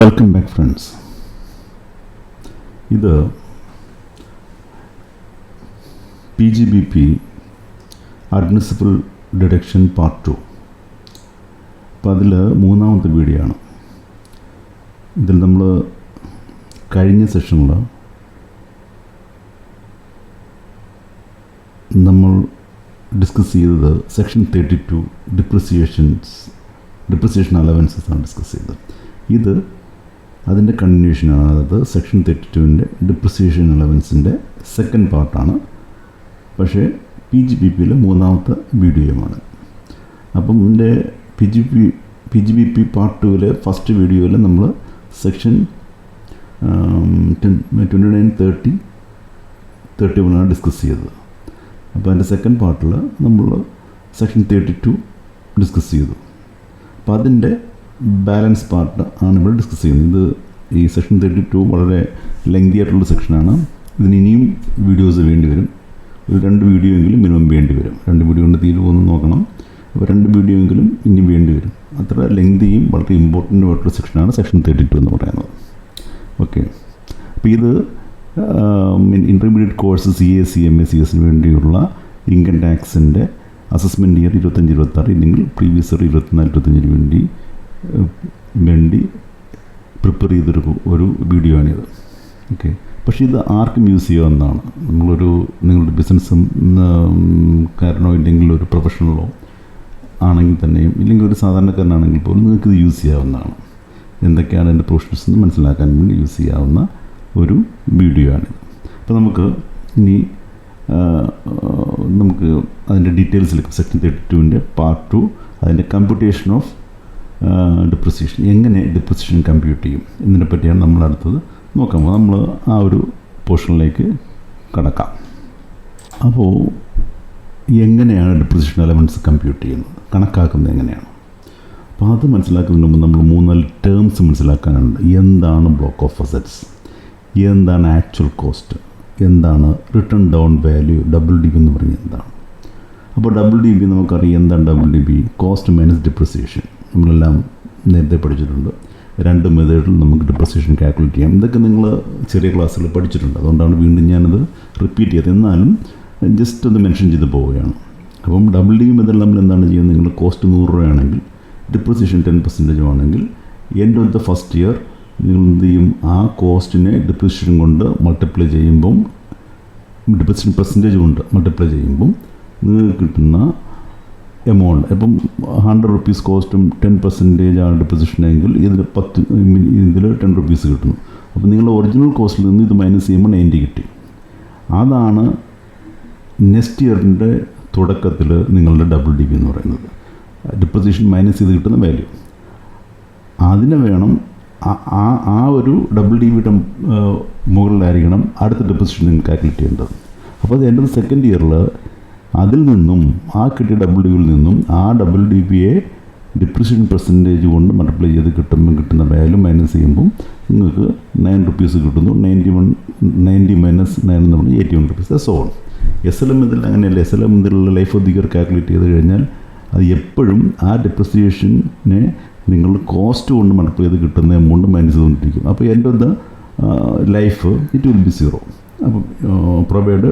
Welcome back friends. ഇത് PGBP admissible deduction part 2. അപ്പോൾ അതിൽ മൂന്നാമത്തെ വീഡിയോ ആണ്. ഇതിൽ നമ്മൾ കഴിഞ്ഞ സെഷനിൽ നമ്മൾ ഡിസ്കസ് ചെയ്തത് സെക്ഷൻ 32 ഡിപ്രിസിയേഷൻ അലവൻസസ് ആണ് ഡിസ്കസ് ചെയ്തത്. ഇത് അതിൻ്റെ കണ്ടിന്യൂഷനാണ്. അതായത് സെക്ഷൻ 32-ൻ്റെ ഡിപ്രിസിയേഷൻ അലവൻസിൻ്റെ സെക്കൻഡ് പാർട്ടാണ്. പക്ഷേ PGBPയിലെ മൂന്നാമത്തെ വീഡിയോയുമാണ്. അപ്പം ഇതിൻ്റെ PGBP പാർട്ട് 2-ലെ ഫസ്റ്റ് വീഡിയോയിൽ നമ്മൾ സെക്ഷൻ 29, 30, 31 ഡിസ്കസ് ചെയ്തത്. അപ്പോൾ അതിൻ്റെ സെക്കൻഡ് പാർട്ടിൽ നമ്മൾ സെക്ഷൻ 32 ഡിസ്കസ് ചെയ്തു. അപ്പോൾ അതിൻ്റെ ബാലൻസ് പാർട്ട് ആണ് ഇവിടെ ഡിസ്കസ് ചെയ്യുന്നത്. ഈ സെക്ഷൻ 32 വളരെ ലെങ്തി ആയിട്ടുള്ള സെക്ഷനാണ്. ഇതിന് ഇനിയും വീഡിയോസ് വേണ്ടി വരും. ഒരു 2 വീഡിയോ എങ്കിലും മിനിമം വേണ്ടി വരും. 2 വീഡിയോ കൊണ്ട് തീരുവൊന്നും നോക്കണം. അപ്പോൾ 2 വീഡിയോ എങ്കിലും ഇനി വേണ്ടി വരും. അത്ര ലെങ്തിയും വളരെ ഇമ്പോർട്ടൻ്റ് ആയിട്ടുള്ള സെക്ഷനാണ് സെക്ഷൻ 32 എന്ന് പറയുന്നത്. ഓക്കെ, അപ്പോൾ ഇത് intermediate course CA, CMA, CS വേണ്ടിയുള്ള ഇൻകം ടാക്സിൻ്റെ അസസ്മെൻറ്റ് ഇയർ 25-26 ഇല്ലെങ്കിൽ പ്രീവിയസ് ഇയർ 24-25 വേണ്ടി പ്രിപ്പയർ ചെയ്തൊരു വീഡിയോ ആണിത്. ഓക്കെ, പക്ഷേ ഇത് ആർക്കും യൂസ് ചെയ്യാവുന്നതാണ്. നിങ്ങളുടെ ബിസിനസ്സും കാരനോ ഇല്ലെങ്കിൽ ഒരു പ്രൊഫഷണലോ ആണെങ്കിൽ തന്നെയും ഇല്ലെങ്കിൽ ഒരു സാധാരണക്കാരനാണെങ്കിൽ പോലും നിങ്ങൾക്കിത് യൂസ് ചെയ്യാവുന്നതാണ്. എന്തൊക്കെയാണ് എൻ്റെ പ്രൊഫഷൻസ് എന്ന് മനസ്സിലാക്കാൻ വേണ്ടി യൂസ് ചെയ്യാവുന്ന ഒരു വീഡിയോ ആണിത്. അപ്പോൾ നമുക്ക് അതിൻ്റെ ഡീറ്റെയിൽസിലേക്ക് സെക്ഷൻ 32-ൻ്റെ പാർട്ട് 2 അതിൻ്റെ കമ്പ്യൂട്ടേഷൻ ഓഫ് ഡിപ്രിസിയേഷൻ, എങ്ങനെ ഡിപ്രിസിയേഷൻ കമ്പ്യൂട്ട് ചെയ്യും എന്നതിനെ പറ്റിയാണ് നമ്മൾ അടുത്തത് നോക്കാം. നമ്മൾ ആ ഒരു പോർഷനിലേക്ക് കടക്കാം. അപ്പോൾ എങ്ങനെയാണ് ഡിപ്രിസിയേഷൻ എലമെൻറ്റ്സ് കമ്പ്യൂട്ട് ചെയ്യുന്നത്, കണക്കാക്കുന്നത് എങ്ങനെയാണ്? അപ്പോൾ അത് മനസ്സിലാക്കുന്നതിന് മുമ്പ് നമ്മൾ 3-4 ടേംസ് മനസ്സിലാക്കാനുണ്ട്. എന്താണ് ബ്ലോക്ക് ഓഫ് അസറ്റ്സ്, എന്താണ് ആക്ച്വൽ കോസ്റ്റ്, എന്താണ് റിട്ടേൺ ഡൗൺ വാല്യൂ, WDV എന്ന് പറഞ്ഞാൽ എന്താണ്? അപ്പോൾ WDV നമുക്കറിയാം. എന്താണ് WDV? Cost minus depreciation. നമ്മളെല്ലാം നേരത്തെ പഠിച്ചിട്ടുണ്ട്. 2 മെത്തേഡിൽ നമുക്ക് ഡിപ്രിസിയേഷൻ കാൽക്കുലേറ്റ് ചെയ്യാം. ഇതൊക്കെ നിങ്ങൾ ചെറിയ ക്ലാസ്സിൽ പഠിച്ചിട്ടുണ്ട്. അതുകൊണ്ടാണ് വീണ്ടും ഞാനത് റിപ്പീറ്റ് ചെയ്തത്. എന്നാലും ജസ്റ്റ് ഒന്ന് മെൻഷൻ ചെയ്ത് പോവുകയാണ്. അപ്പം WDV മെത്തേഡിൽ നമ്മൾ എന്താണ് ചെയ്യുന്നത്? നിങ്ങൾ കോസ്റ്റ് 100 രൂപയാണെങ്കിൽ ഡിപ്രിസിയേഷൻ 10% ആണെങ്കിൽ end of the first year നിങ്ങൾ എന്ത് ചെയ്യും? ആ കോസ്റ്റിനെ ഡിപ്രിസിയേഷൻ കൊണ്ട് മൾട്ടിപ്ലൈ ചെയ്യുമ്പം, ഡിപ്രിസിയേഷൻ പെർസെൻറ്റേജ് കൊണ്ട് മൾട്ടിപ്ലൈ ചെയ്യുമ്പം നിങ്ങൾക്ക് കിട്ടുന്ന എമൗണ്ട്, ഇപ്പം 100 റുപ്പീസ് കോസ്റ്റും 10% ആണ് ഡിപ്രിസിയേഷൻ എങ്കിൽ ഇതിൽ 10 റുപ്പീസ് കിട്ടുന്നു. അപ്പോൾ നിങ്ങളുടെ ഒറിജിനൽ കോസ്റ്റിൽ നിന്ന് ഇത് മൈനസ് ചെയ്യുമ്പോൾ 90 കിട്ടി. അതാണ് നെക്സ്റ്റ് ഇയറിൻ്റെ തുടക്കത്തിൽ നിങ്ങളുടെ WDV എന്ന് പറയുന്നത്. ഡിപ്രിസിയേഷൻ മൈനസ് ചെയ്ത് കിട്ടുന്ന വാല്യൂ. അതിനെ വേണം ആ ഒരു WDV-യുടെ മുകളിലായിരിക്കണം അടുത്ത ഡിപ്രിസിയേഷൻ നിങ്ങൾ കാൽക്കുലേറ്റ് ചെയ്യേണ്ടത്. അപ്പോൾ അത് എൻ്റെ സെക്കൻഡ് ഇയറിൽ അതിൽ നിന്നും ആ കിട്ടിയ WDV-യിൽ നിന്നും ആ WDV-യെ ഡിപ്രിസിയേഷൻ പെർസെൻറ്റേജ് കൊണ്ട് മൾട്ടിപ്ലൈ ചെയ്ത് കിട്ടുന്ന വാല്യൂ മൈനസ് ചെയ്യുമ്പം നിങ്ങൾക്ക് 9 റുപ്പീസ് കിട്ടുന്നു. 90 മൈനസ് 9 എന്ന് പറഞ്ഞാൽ 81 റുപ്പീസ്. സോ SLM ഇതിൽ അങ്ങനെയല്ല. SLM ഇതിലുള്ള life of the year calculate ചെയ്ത് കഴിഞ്ഞാൽ അത് എപ്പോഴും ആ ഡിപ്രിസിയേഷനെ നിങ്ങൾ കോസ്റ്റ് കൊണ്ട് മൾട്ടിപ്ലൈ ചെയ്ത് കിട്ടുന്ന എമൗണ്ട് മൈനസ് ചെയ്തുകൊണ്ടിരിക്കും. അപ്പോൾ എൻ്റെ of the life it will be 0. അപ്പം പ്രൊവൈഡഡ്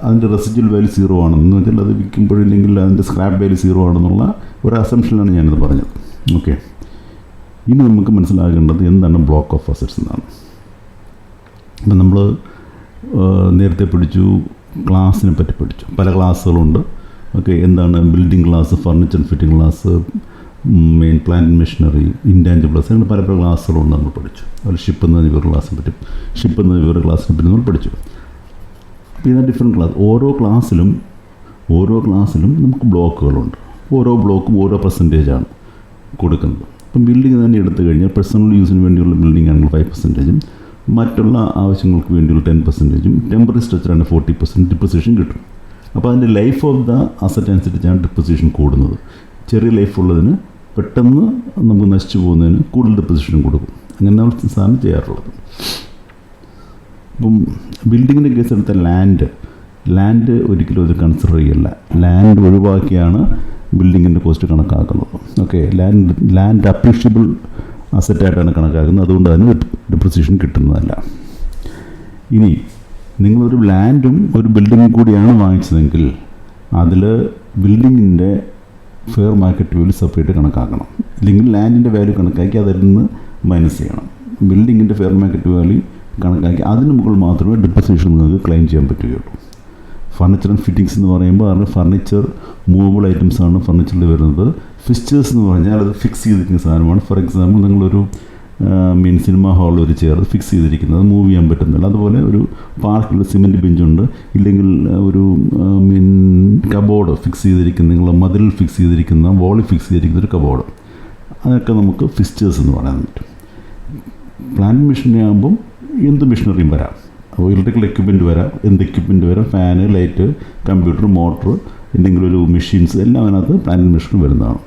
അതിൻ്റെ റെസിജ്വൽ വാല്യൂ 0 ആണെന്ന് വെച്ചാൽ അത് വിൽക്കുമ്പോഴില്ലെങ്കിൽ അതിൻ്റെ സ്ക്രാപ്പ് വാല്യൂ 0 ആണെന്നുള്ള ഒരു അസംഷനിലാണ് ഞാനിത് പറഞ്ഞത്. ഓക്കെ, ഇനി നമുക്ക് മനസ്സിലാക്കേണ്ടത് എന്താണ് ബ്ലോക്ക് ഓഫ് അസറ്റ്സ് എന്നാണ്. അപ്പം നമ്മൾ നേരത്തെ പഠിച്ചു, ക്ലാസ്സിനെ പറ്റി പഠിച്ചു. പല ക്ലാസ്സുകളുണ്ട്. ഓക്കെ, എന്താണ് building class, furniture fitting class, main plant machinery, intangibles, അങ്ങനെ പല ക്ലാസ്സുകളുണ്ട് നമ്മൾ പഠിച്ചു. അതുപോലെ ഷിപ്പ് എന്ന വേറെ ക്ലാസ്സിനെ പറ്റി ക്ലാസ്സിനെ പറ്റി നമ്മൾ പഠിച്ചു. അപ്പോൾ ഇതിന് ഡിഫറെൻറ്റ് ക്ലാസ്. ഓരോ ക്ലാസ്സിലും നമുക്ക് ബ്ലോക്കുകളുണ്ട്. ഓരോ ബ്ലോക്കും ഓരോ പെർസെൻറ്റേജാണ് കൊടുക്കുന്നത്. അപ്പം ബിൽഡിംഗ് തന്നെ എടുത്തു കഴിഞ്ഞാൽ പേഴ്സണൽ യൂസിന് വേണ്ടിയുള്ള ബിൽഡിംഗ് ആണെങ്കിൽ 5%, മറ്റുള്ള ആവശ്യങ്ങൾക്ക് വേണ്ടിയുള്ള 10%, ടെമ്പററി സ്ട്രക്ചറാണ് 40% ഡിപ്രിസിയേഷൻ കിട്ടും. അപ്പോൾ അതിൻ്റെ ലൈഫ് ഓഫ് ദ അസറ്റ് അനുസരിച്ചാണ് ഡിപ്രിസിയേഷൻ കൂടുന്നത്. ചെറിയ ലൈഫുള്ളതിന് പെട്ടെന്ന് നമുക്ക് നശിച്ചു പോകുന്നതിന് കൂടുതൽ ഡിപ്രിസിയേഷൻ കൊടുക്കും. അങ്ങനെ നമ്മൾ സാധനം ചെയ്യാറുള്ളത്. ഇപ്പം ബിൽഡിങ്ങിൻ്റെ കേസ് എടുത്ത ലാൻഡ് ഒരിക്കലും അത് കൺസിഡർ ചെയ്യില്ല. ലാൻഡ് ഒഴിവാക്കിയാണ് ബിൽഡിങ്ങിൻ്റെ കോസ്റ്റ് കണക്കാക്കുന്നത്. ഓക്കെ, ലാൻഡ് അപ്രീഷ്യബിൾ അസറ്റായിട്ടാണ് കണക്കാക്കുന്നത്. അതുകൊണ്ട് തന്നെ ഡിപ്രിസിയേഷൻ കിട്ടുന്നതല്ല. ഇനി നിങ്ങളൊരു ലാൻഡും ഒരു ബിൽഡിങ്ങും കൂടിയാണ് വാങ്ങിച്ചതെങ്കിൽ അതിൽ ബിൽഡിങ്ങിൻ്റെ ഫെയർ മാർക്കറ്റ് വാല്യൂ സെപ്പറേറ്റ് കണക്കാക്കണം. ഇല്ലെങ്കിൽ ലാൻഡിൻ്റെ വാല്യൂ കണക്കാക്കി അതിൽ നിന്ന് മൈനസ് ചെയ്യണം. ബിൽഡിങ്ങിൻ്റെ ഫെയർ മാർക്കറ്റ് വാല്യൂ കണക്കാക്കി അതിന് മുകളിൽ മാത്രമേ ഡിപ്രിസിയേഷൻ നിങ്ങൾക്ക് ക്ലെയിം ചെയ്യാൻ പറ്റുകയുള്ളൂ. ഫർണിച്ചർ ആൻഡ് ഫിറ്റിങ്സ് എന്ന് പറയുമ്പോൾ അതിന് ഫർണിച്ചർ മൂവബിൾ ഐറ്റംസ് ആണ് ഫർണിച്ചറിൽ വരുന്നത്. ഫിക്സ്ചേഴ്സ് എന്ന് പറഞ്ഞാൽ അത് ഫിക്സ് ചെയ്തിരിക്കുന്ന സാധനമാണ്. ഫോർ എക്സാമ്പിൾ നിങ്ങളൊരു സിനിമ ഹാളിൽ ഒരു ചെയർ ഫിക്സ് ചെയ്തിരിക്കുന്നത്, മൂവ് ചെയ്യാൻ പറ്റുന്നില്ല. അതുപോലെ ഒരു പാർക്കിൽ സിമെൻറ്റ് ബെഞ്ചുണ്ട്, ഇല്ലെങ്കിൽ ഒരു കബോർഡ് ഫിക്സ് ചെയ്തിരിക്കുന്ന, നിങ്ങൾ മതിലിൽ ഫിക്സ് ചെയ്തിരിക്കുന്ന, വോളിൽ ഫിക്സ് ചെയ്തിരിക്കുന്ന ഒരു കബോർഡ്, അതൊക്കെ നമുക്ക് ഫിക്സ്ചേഴ്സ് എന്ന് പറയാൻ പറ്റും. പ്ലാന്റ് മെഷീനറി ആകുമ്പം എന്ത് മെഷീനറിയും വരാം. അപ്പോൾ ഇലക്ട്രിക്കൽ എക്യുപ്മെൻറ്റ് വരാം, എന്ത് എക്യുപ്മെൻറ്റ് വരാം, ഫാന്, ലൈറ്റ്, കമ്പ്യൂട്ടർ, മോട്ടർ, എന്തെങ്കിലും ഒരു മെഷീൻസ് എല്ലാം അതിനകത്ത് പ്ലാന്റ് മെഷീൻ വരുന്നതാണ്.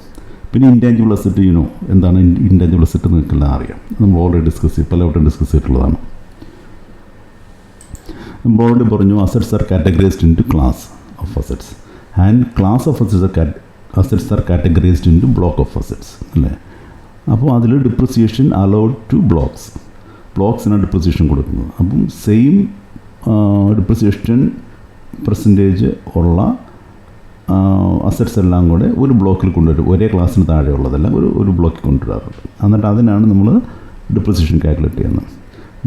പിന്നെ ഇൻറ്റാഞ്ചിബിൾ അസറ്റ്, എന്താണ് ഇൻറ്റാഞ്ചിബിൾ അസറ്റ് നിങ്ങൾക്കെല്ലാം അറിയാം. നമ്മൾ ഓൾറെഡി പലവട്ടം ഡിസ്കസ് ചെയ്തിട്ടുള്ളതാണ്. നമ്മൾ ഓൾറെഡി പറഞ്ഞു assets are categorised into class of assets and class of assets are categorised into block of assets അല്ലേ. അപ്പോൾ അതിൽ ഡിപ്രിസിയേഷൻ അലൗഡ് ടു ബ്ലോക്സിനാണ് ഡിപ്രിസിയേഷൻ കൊടുക്കുന്നത്. അപ്പം സെയിം ഡിപ്രിസിയേഷൻ പെർസെൻറ്റേജ് ഉള്ള അസറ്റ്സ് എല്ലാം കൂടെ ഒരു ബ്ലോക്കിൽ കൊണ്ടുവരും. ഒരേ ക്ലാസ്സിന് താഴെയുള്ളതെല്ലാം ഒരു ബ്ലോക്കിൽ കൊണ്ടുവരാറുണ്ട്. എന്നിട്ട് അതിനാണ് നമ്മൾ ഡിപ്രിസിയേഷൻ കാൽക്കുലേറ്റ് ചെയ്യുന്നത്.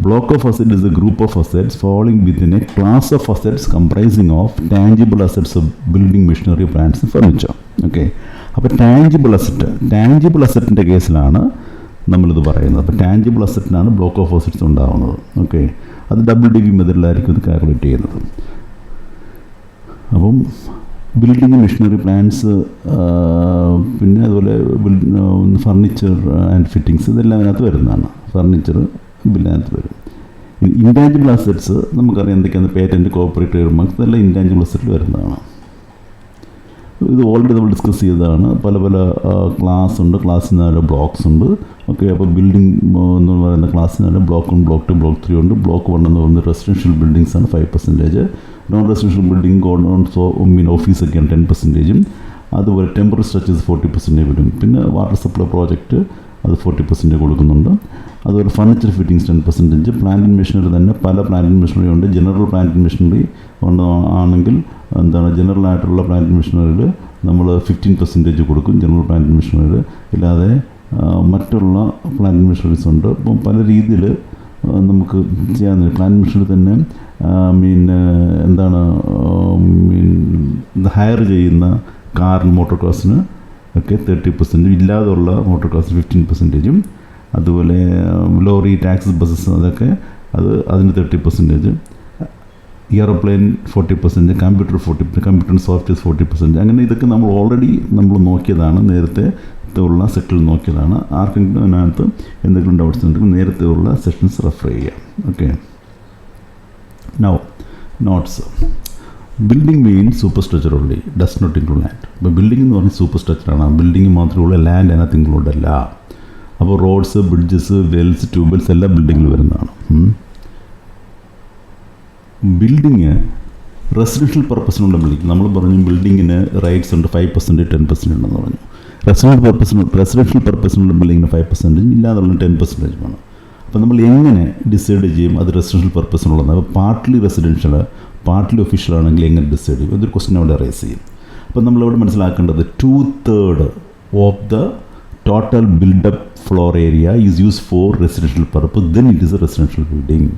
Block of asset is a group of assets falling within a class of assets comprising of tangible assets of building machinery, plants, furniture. Okay, അപ്പോൾ ടാഞ്ചിബിൾ അസറ്റിൻ്റെ കേസിലാണ് നമ്മളിത് പറയുന്നത്. അപ്പോൾ ടാഞ്ചിബിൾ അസറ്റിനാണ് ബ്ലോക്ക് ഓഫ് അസറ്റ്സ് ഉണ്ടാകുന്നത്. Okay, അത് WDV മെത്തേഡിലായിരിക്കും ഇത് കാൽക്കുലേറ്റ് ചെയ്യുന്നത്. അപ്പം ബിൽഡിംഗ് മെഷീനറി, പ്ലാന്റ്സ്, പിന്നെ അതുപോലെ ഫർണിച്ചർ ആൻഡ് ഫിറ്റിങ്സ്, ഇതെല്ലാം അതിനകത്ത് വരുന്നതാണ്. ഫർണിച്ചർ ബില്ലിനകത്ത് വരും. ഇൻറ്റാഞ്ചിബിൾ അസറ്റ്സ് നമുക്കറിയാം എന്തൊക്കെയാണ്. പേറ്റൻറ്റ്, കോർപ്പറേറ്റ് ട്രേഡ്മാർക്സ്, ഇതെല്ലാം ഇൻറ്റാഞ്ചിബിൾ അസറ്റിൽ വരുന്നതാണ്. ഇത് ഓൾറെഡി നമ്മൾ ഡിസ്കസ് ചെയ്തതാണ്. പല ക്ലാസ് ഉണ്ട്, ക്ലാസ്സിന് ബ്ലോക്സ് ഉണ്ട്. ഓക്കെ, അപ്പോൾ ബിൽഡിംഗ് എന്ന് പറയുന്ന ക്ലാസ്സിന് ബ്ലോക്ക് 1, ബ്ലോക്ക് 2, ബ്ലോക്ക് 3 ഉണ്ട്. ബ്ലോക്ക് 1 എന്ന് പറയുന്നത് റെസിഡൻഷ്യൽ ബിൽഡിങ്സ് ആണ് 5%, നോൺ റെസിഡൻഷ്യൽ ബിൽഡിംഗ് ഓഫീസൊക്കെയാണ് 10%, അതുപോലെ ടെമ്പററി സ്ട്രക്ചേഴ്സ് 40% വരും. പിന്നെ വാട്ടർ സപ്ലൈ പ്രോജക്റ്റ് അത് 40% കൊടുക്കുന്നുണ്ട്. അതുപോലെ furniture fittings 10%. Plant and machinery തന്നെ പല പ്ലാന്റ് ആൻഡ് മെഷീനറി ഉണ്ട്. ജനറൽ പ്ലാന്റ് ആൻഡ് മെഷീനറി ആണെങ്കിൽ ജനറൽ ആയിട്ടുള്ള പ്ലാന്റ് ആൻഡ് മെഷീനറിയിൽ നമ്മൾ 15% കൊടുക്കും ജനറൽ പ്ലാന്റ് ആൻഡ് മെഷീനറിയിൽ. ഇല്ലാതെ മറ്റുള്ള പ്ലാന്റ് ആൻഡ് മെഷീനറീസ് ഉണ്ട്. അപ്പം പല രീതിയിൽ നമുക്ക് ചെയ്യാൻ പ്ലാന്റ് മെഷീനറി തന്നെ ഹയർ ചെയ്യുന്ന കാറിന്, മോട്ടോർ കാർസിന് ഒക്കെ 30%, ഇല്ലാതുള്ള മോട്ടോർ കാർസിന് 15%, അതുപോലെ ലോറി, ടാക്സി, ബസ്സസ് അതൊക്കെ അതിന് 30%, എയർപ്ലെയിൻ 40%, കമ്പ്യൂട്ടർ ആൻഡ് സോഫ്റ്റ്വെയർസ് 40%. അങ്ങനെ ഇതൊക്കെ നമ്മൾ ഓൾറെഡി നോക്കിയതാണ്, നേരത്തെ ഉള്ള സെറ്റിൽ നോക്കിയതാണ്. ആർക്കെങ്കിലും അതിനകത്ത് എന്തെങ്കിലും ഡൗട്ട്സ് ഉണ്ടെങ്കിൽ നേരത്തെ ഉള്ള സെഷൻസ് റെഫർ ചെയ്യാം. Okay, now notes. Building means super structure only, does not include land. അപ്പോൾ ബിൽഡിംഗ് എന്ന് പറഞ്ഞാൽ സൂപ്പർ സ്ട്രക്ചറാണ്. ബിൽഡിംഗ് മാത്രമേ ഉള്ളൂ, ലാൻഡ് അതിനകത്ത് ഇൻക്ലൂഡ് അല്ല. അപ്പോൾ റോഡ്സ്, ബ്രിഡ്ജസ്, വെൽസ്, ട്യൂബെൽസ് എല്ലാം ബിൽഡിങ്ങിൽ വരുന്നതാണ്. ബിൽഡിങ് റെസിഡൻഷ്യൽ പർപ്പസിനുള്ള ബിൽഡിംഗ് നമ്മൾ പറഞ്ഞു. ബിൽഡിങ്ങിന് റൈറ്റ്സ് ഉണ്ട് 5%, 10% ഉണ്ടെന്ന് പറഞ്ഞു. റെസിഡൻഷ്യൽ പർപ്പസിനുള്ള ബിൽഡിങ്ങിന് 5%, ഇല്ലാതുള്ള 10% വേണം. അപ്പോൾ നമ്മൾ എങ്ങനെ ഡിസൈഡ് ചെയ്യും അത് റെസിഡൻഷ്യൽ പർപ്പസിനുള്ളത്? അപ്പോൾ പാർട്ട്ലി റെസിഡൻഷ്യൽ, പാർട്ട്ലി ഒഫീഷ്യൽ ആണെങ്കിൽ എങ്ങനെ ഡിസൈഡ് ചെയ്യും? ഇതൊരു ക്വസ്റ്റ്യൻ അവിടെ റേസ് ചെയ്യും. അപ്പോൾ നമ്മളിവിടെ മനസ്സിലാക്കേണ്ടത് 2/3 of the total build-up floor area is use for residential purpose, then it is A residential building.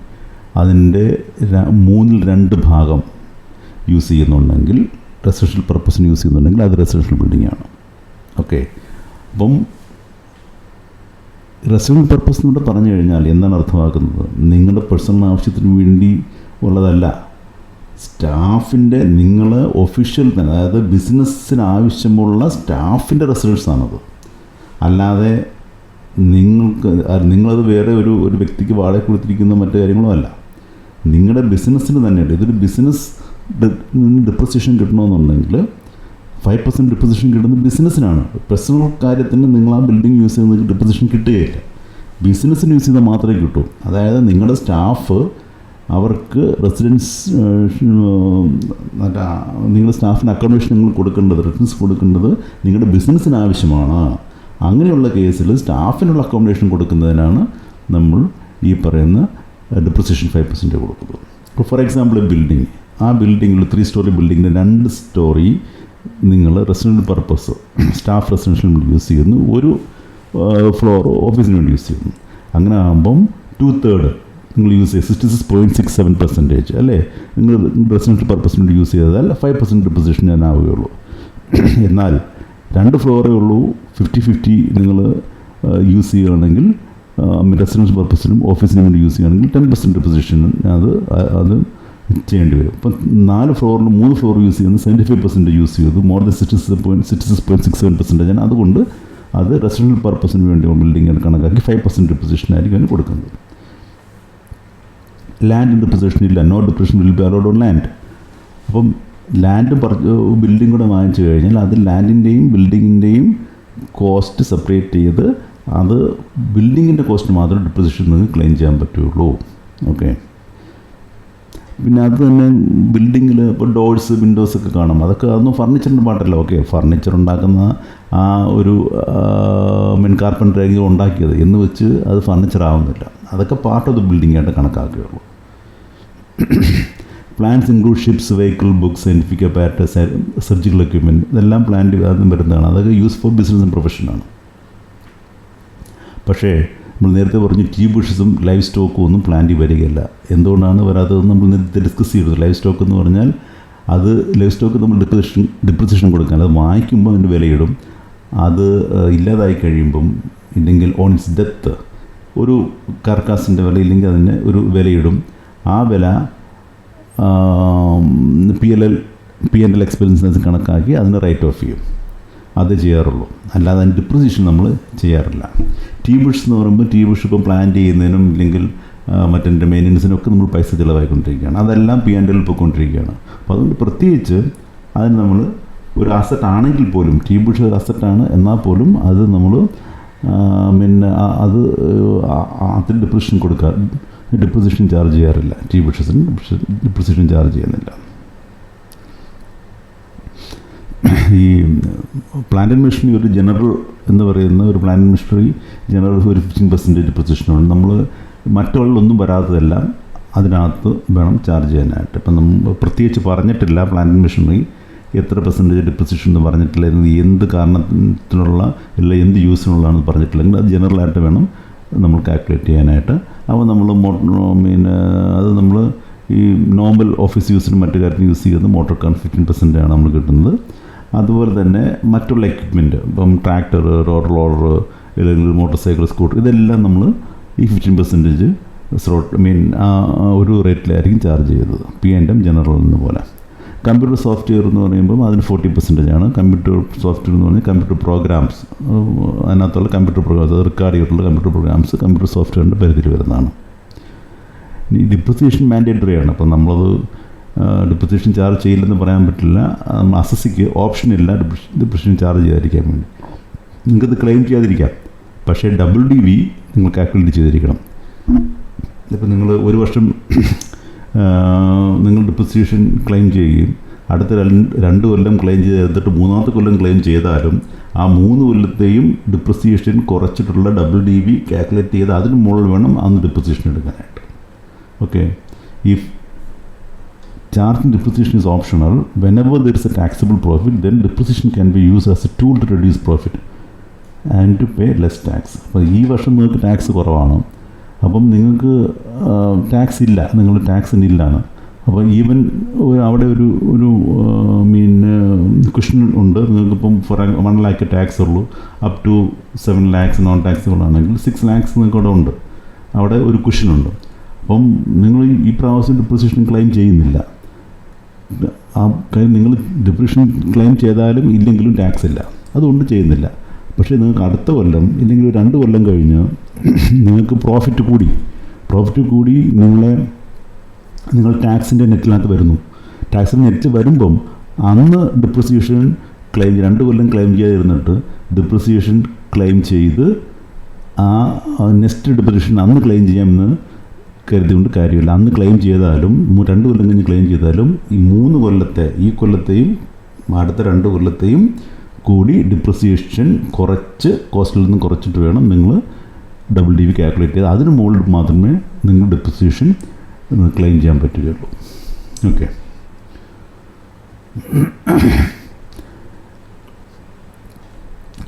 അതിൻ്റെ 2/3 ഭാഗം യൂസ് ചെയ്യുന്നുണ്ടെങ്കിൽ, റെസിഡൻഷ്യൽ പർപ്പസിന് യൂസ് ചെയ്യുന്നുണ്ടെങ്കിൽ അത് റെസിഡൻഷ്യൽ ബിൽഡിംഗ് ആണ്. ഓക്കെ, അപ്പം റെസിഡൻഷ്യൽ പർപ്പസ് എന്നൂടെ പറഞ്ഞു കഴിഞ്ഞാൽ എന്താണ് അർത്ഥമാക്കുന്നത്? നിങ്ങളുടെ പേഴ്സണൽ ആവശ്യത്തിന് വേണ്ടി ഉള്ളതല്ല. സ്റ്റാഫിൻ്റെ, നിങ്ങൾ ഒഫീഷ്യൽ, അതായത് ബിസിനസ്സിന് ആവശ്യമുള്ള സ്റ്റാഫിൻ്റെ റെസിഡൻസാണത്. അല്ലാതെ നിങ്ങളത് വേറെ ഒരു വ്യക്തിക്ക് വാടക കൊടുത്തിരിക്കുന്ന മറ്റു കാര്യങ്ങളും അല്ല. നിങ്ങളുടെ ബിസിനസ്സിന് തന്നെയുണ്ട്. ഇതൊരു ബിസിനസ് ഡിപ്രിസിയേഷൻ കിട്ടണമെന്നുണ്ടെങ്കിൽ 5% ഡിപ്രിസിയേഷൻ കിട്ടുന്നത് ബിസിനസ്സിനാണ്. പേഴ്സണൽ കാര്യത്തിന് നിങ്ങൾ ആ ബിൽഡിംഗ് യൂസ് ചെയ്യുന്നത് ഡിപ്രിസിയേഷൻ കിട്ടുകയില്ല. ബിസിനസ്സിന് യൂസ് ചെയ്താൽ മാത്രമേ കിട്ടൂ. അതായത് നിങ്ങളുടെ സ്റ്റാഫ്, അവർക്ക് റെസിഡൻസ്, നിങ്ങളുടെ സ്റ്റാഫിന് അക്കോമഡേഷൻ നിങ്ങൾ കൊടുക്കേണ്ടത്, റെസിഡൻസ് കൊടുക്കേണ്ടത് നിങ്ങളുടെ ബിസിനസ്സിന് ആവശ്യമാണ്. അങ്ങനെയുള്ള കേസിൽ സ്റ്റാഫിനുള്ള അക്കോമഡേഷൻ കൊടുക്കുന്നതിനാണ് നമ്മൾ ഈ പറയുന്ന ഡിപ്രിസിയേഷൻ 5% കൊടുക്കുന്നത്. ഇപ്പോൾ ഫോർ എക്സാമ്പിൾ ബിൽഡിംഗ്, ആ ബിൽഡിങ്ങിൽ 3 സ്റ്റോറി ബിൽഡിങ്ങിൻ്റെ 2 സ്റ്റോറി നിങ്ങൾ residential purpose staff residential use ചെയ്യുന്നു, ഒരു ഫ്ലോർ ഓഫീസിന് വേണ്ടി യൂസ് ചെയ്യുന്നു. അങ്ങനെ ആകുമ്പം 2/3 നിങ്ങൾ യൂസ് ചെയ്യുക 66.67% അല്ലേ, നിങ്ങൾ റെസിഡൻഷ്യൽ പർപ്പസിന് വേണ്ടി യൂസ് ചെയ്താൽ 5% ഡിപ്രിസിയേഷൻ ഞാൻ ആവുകയുള്ളൂ. എന്നാൽ 2 ഫ്ലോറേ ഉള്ളൂ, 50-50 നിങ്ങൾ യൂസ് ചെയ്യുകയാണെങ്കിൽ റെസിഡൻഷ്യൽ പർപ്പസിനും ഓഫീസിനും വേണ്ടി യൂസ് ചെയ്യുകയാണെങ്കിൽ 10% ഡിപ്രിസിയേഷൻ അത് ചെയ്യേണ്ടി വരും. ഇപ്പം 4 ഫ്ലോറിൽ 3 ഫ്ലോർ യൂസ് ചെയ്യുന്നത് 75% യൂസ് ചെയ്തു, മോർ ദൻ 66.67%. അതുകൊണ്ട് അത് റെസിഡൻഷ്യൽ പർപ്പസിന് വേണ്ടി ബിൽഡിങ്ങിൽ കണക്കാക്കി 5% ഡിപ്രിസിയേഷൻ ആയിരിക്കും അതിന് കൊടുക്കുന്നത്. ലാൻഡ് ഡിപ്രിസിയേഷൻ ഇല്ല, no depreciation will be allowed on land. അപ്പം ലാൻഡ് ബിൽഡിംഗ് കൂടെ വാങ്ങിച്ചു കഴിഞ്ഞാൽ അത് ലാൻഡിൻ്റെയും ബിൽഡിങ്ങിൻ്റെയും കോസ്റ്റ് സെപ്പറേറ്റ് ചെയ്ത് അത് ബിൽഡിങ്ങിൻ്റെ കോസ്റ്റ് മാത്രം ഡിപ്രിസിയേഷൻ നിങ്ങൾക്ക് ക്ലെയിം ചെയ്യാൻ പറ്റുള്ളൂ. ഓക്കെ. പിന്നെ അത് തന്നെ ബിൽഡിങ്ങിൽ ഇപ്പോൾ ഡോഴ്സ് വിൻഡോസൊക്കെ കാണാം, അതൊന്നും ഫർണിച്ചറിൻ്റെ പാട്ടല്ല. ഓക്കെ, ഫർണിച്ചർ ഉണ്ടാക്കുന്ന ആ ഒരു കാർപ്പൻ്റർ ആയിരിക്കും ഉണ്ടാക്കിയത് എന്ന് വെച്ച് അത് ഫർണിച്ചർ ആവുന്നില്ല, അതൊക്കെ പാർട്ട് ഓഫ് ദ ബിൽഡിംഗ് ആയിട്ട് കണക്കാക്കുകയുള്ളൂ. Plants include ships, vehicle, books, scientific apparatus, surgical equipment, ഇതെല്ലാം പ്ലാന്റ് ആദ്യം വരുന്നതാണ്. അതൊക്കെ യൂസ് ഫോർ ബിസിനസ് ആൻഡ് പ്രൊഫഷനാണ്. പക്ഷേ നമ്മൾ നേരത്തെ പറഞ്ഞു ടീ ബുഷസും ലൈഫ് സ്റ്റോക്കും ഒന്നും പ്ലാന്റിൽ വരികയില്ല. എന്തുകൊണ്ടാണ് വരാത്തതെന്ന് നമ്മൾ നേരത്തെ ഡിസ്കസ് ചെയ്തു. ലൈഫ് സ്റ്റോക്ക് എന്ന് പറഞ്ഞാൽ അത് ലൈഫ് സ്റ്റോക്ക് നമ്മൾ ഡിപ്രിസിയേഷൻ കൊടുക്കാൻ, അത് വാങ്ങിക്കുമ്പോൾ അതിൻ്റെ വിലയിടും, അത് ഇല്ലാതായി കഴിയുമ്പം ഇല്ലെങ്കിൽ ഓൺ ഇറ്റ്സ് ഡെത്ത് ഒരു കാർക്കാസിൻ്റെ വില ഇല്ലെങ്കിൽ അതിന് ഒരു വിലയിടും. ആ വില P&L എക്സ്പെൻസിനകത്ത് കണക്കാക്കി അതിന് റൈറ്റ് ഓഫ് ചെയ്യും. അത് ചെയ്യാറുള്ളൂ, അല്ലാതെ അതിന് ഡിപ്രിസിയേഷൻ നമ്മൾ ചെയ്യാറില്ല. ടീ ബുഷ് എന്ന് പറയുമ്പോൾ ടീ ബുഷ് ഇപ്പോൾ പ്ലാൻ ചെയ്യുന്നതിനും ഇല്ലെങ്കിൽ മറ്റേ മെയിൻ്റനൻസിനും ഒക്കെ നമ്മൾ പൈസ ചിലവായിക്കൊണ്ടിരിക്കുകയാണ്, അതെല്ലാം P&L പോയിക്കൊണ്ടിരിക്കുകയാണ്. അപ്പോൾ അതുകൊണ്ട് പ്രത്യേകിച്ച് അതിന് നമ്മൾ ഒരു അസറ്റ് ആണെങ്കിൽ പോലും, ടീ ബുഷ് ഒരു അസറ്റാണ് എന്നാൽ പോലും അത് നമ്മൾ പിന്നെ അതിൽ ഡിപ്രിസിയേഷൻ ചാർജ് ചെയ്യാറില്ല. ടീ ബുഷസിന് ഡിപ്രിസിയേഷൻ ചാർജ് ചെയ്യുന്നില്ല. ഈ പ്ലാന്റ് ആൻഡ് മെഷീനറി ഒരു ജനറൽ എന്ന് പറയുന്ന ഒരു പ്ലാന്റ് ആൻഡ് മെഷീനറി ജനറൽ ഒരു 15% ഡിപ്രിസിയേഷനാണ്. നമ്മൾ മറ്റുള്ളൊന്നും വരാത്തതെല്ലാം അതിനകത്ത് വേണം ചാർജ് ചെയ്യാനായിട്ട്. ഇപ്പം നമ്മൾ പ്രത്യേകിച്ച് പറഞ്ഞിട്ടില്ല പ്ലാന്റ് ആൻഡ് മെഷീനറി എത്ര പെർസെൻറ്റേജ് ഡിപ്രിസിയേഷൻ എന്ന് പറഞ്ഞിട്ടില്ല, എന്ത് കാരണത്തിനുള്ള ഇല്ല എന്ത് യൂസിനുള്ളതാണെന്ന് പറഞ്ഞിട്ടില്ലെങ്കിൽ അത് ജനറലായിട്ട് വേണം നമ്മൾ കാൽക്കുലേറ്റ് ചെയ്യാനായിട്ട്. അപ്പോൾ നമ്മൾ അത് നമ്മൾ ഈ നോർമൽ ഓഫീസ് യൂസിനും മറ്റു കാര്യത്തിന് യൂസ് ചെയ്യുന്നത് മോട്ടോർ കാർ 15% ആണ് നമ്മൾ കിട്ടുന്നത്. അതുപോലെ തന്നെ മറ്റുള്ള എക്യുപ്മെൻറ്റ്, ഇപ്പം ട്രാക്ടർ, റോഡ് റോളർ, അല്ലെങ്കിൽ മോട്ടോർ സൈക്കിൾ, സ്കൂട്ടർ, ഇതെല്ലാം നമ്മൾ ഈ 15% ഒരു റേറ്റിലായിരിക്കും ചാർജ് ചെയ്തത്, P&M ജനറൽ എന്ന പോലെ. കമ്പ്യൂട്ടർ സോഫ്റ്റ്വെയർ എന്ന് പറയുമ്പം അതിന് 40% ആണ്. കമ്പ്യൂട്ടർ സോഫ്റ്റ്വെയർ എന്ന് പറഞ്ഞാൽ കമ്പ്യൂട്ടർ പ്രോഗ്രാംസ്, അതിനകത്തുള്ള കമ്പ്യൂട്ടർ പ്രോഗ്രാംസ്, റെക്കോർഡ് ചെയ്തിട്ടുള്ള കമ്പ്യൂട്ടർ പ്രോഗ്രാംസ് കമ്പ്യൂട്ടർ സോഫ്റ്റ്വെയറിൻ്റെ പരിധിയിൽ വരുന്നതാണ്. ഇനി ഡിപ്രിസിയേഷൻ മാൻഡേറ്ററി ആണ്. അപ്പം നമ്മളത് ഡിപ്രിസിയേഷൻ ചാർജ് ചെയ്യില്ലെന്ന് പറയാൻ പറ്റില്ല. നമ്മൾ അസസിക്ക് ഓപ്ഷനില്ല ഡിപ്രിസിയേഷൻ ചാർജ് ചെയ്യാതിരിക്കാൻ വേണ്ടി. നിങ്ങൾക്കത് ക്ലെയിം ചെയ്യാതിരിക്കാം, പക്ഷേ WDV നിങ്ങൾ കാൽക്കുലേറ്റ് ചെയ്തിരിക്കണം. ഇപ്പം നിങ്ങൾ ഒരു വർഷം നിങ്ങൾ ഡിപ്രിസിയേഷൻ ക്ലെയിം ചെയ്യുകയും അടുത്ത 2 കൊല്ലം ക്ലെയിം ചെയ്തെടുത്തിട്ട് 3ാമത്തെ കൊല്ലം ക്ലെയിം ചെയ്താലും ആ 3 കൊല്ലത്തെയും ഡിപ്രിസിയേഷൻ കുറച്ചിട്ടുള്ള WDV കാൽക്കുലേറ്റ് ചെയ്ത് അതിന് മുകളിൽ വേണം അന്ന് ഡിപ്രിസിയേഷൻ എടുക്കാനായിട്ട്. Okay. If charging depreciation is optional, whenever there is a taxable profit, then depreciation can be used as a tool to reduce profit and to pay less tax. അപ്പോൾ ഈ വർഷം നിങ്ങൾക്ക് ടാക്സ് കുറവാണ്, അപ്പം നിങ്ങൾക്ക് ടാക്സ് ഇല്ല, നിങ്ങൾ ടാക്സിന് ഇല്ലാണ്. അപ്പോൾ ഈവൻ അവിടെ ഒരു ക്വസ്റ്റ്യൻ ഉണ്ട്, നിങ്ങൾക്കിപ്പം ഫോർ 1 lakh ടാക്സ് ഉള്ളൂ, അപ് ടു 7 lakhs നോൺ ടാക്സുകളാണെങ്കിൽ 6 lakhs നിങ്ങൾക്ക് അവിടെ ഉണ്ട്, അവിടെ ഒരു ക്വസ്റ്റ്യനുണ്ട്. അപ്പം നിങ്ങൾ ഈ പ്രാവശ്യം ഡിപ്രിസിയേഷൻ ക്ലെയിം ചെയ്യുന്നില്ല, നിങ്ങൾ ഡിപ്രിസിയേഷൻ ക്ലെയിം ചെയ്താലും ഇല്ലെങ്കിലും ടാക്സ് ഇല്ല, അതുകൊണ്ട് ചെയ്യുന്നില്ല. പക്ഷേ നിങ്ങൾക്ക് അടുത്ത കൊല്ലം ഇല്ലെങ്കിൽ 2 കൊല്ലം കഴിഞ്ഞ് നിങ്ങൾക്ക് പ്രോഫിറ്റ് കൂടി നിങ്ങൾ ടാക്സിൻ്റെ നെറ്റിനകത്ത് വരുന്നു. ടാക്സിൻ്റെ നെറ്റ് വരുമ്പം അന്ന് ഡിപ്രിസിയേഷൻ ക്ലെയിം 2 കൊല്ലം ക്ലെയിം ചെയ്യാതിരുന്നിട്ട് ഡിപ്രിസിയേഷൻ ക്ലെയിം ചെയ്ത് ആ നെക്സ്റ്റ് ഡിപ്രിസിയേഷൻ അന്ന് ക്ലെയിം ചെയ്യാമെന്ന് കരുതിക്കൊണ്ട് കാര്യമില്ല. അന്ന് ക്ലെയിം ചെയ്താലും 2 കൊല്ലം കഴിഞ്ഞ് ക്ലെയിം ചെയ്താലും ഈ 3 കൊല്ലത്തെ, ഈ കൊല്ലത്തെയും അടുത്ത 2 കൊല്ലത്തെയും കൂടി ഡിപ്രിസിയേഷൻ കുറച്ച് കോസ്റ്റിൽ നിന്നും കുറച്ചിട്ട് വേണം നിങ്ങൾ WDV കാൽക്കുലേറ്റ് ചെയ്ത് അതിന് മുകളിൽ മാത്രമേ നിങ്ങൾ ഡിപ്രിസിയേഷൻ ക്ലെയിം ചെയ്യാൻ പറ്റുകയുള്ളൂ. ഓക്കെ,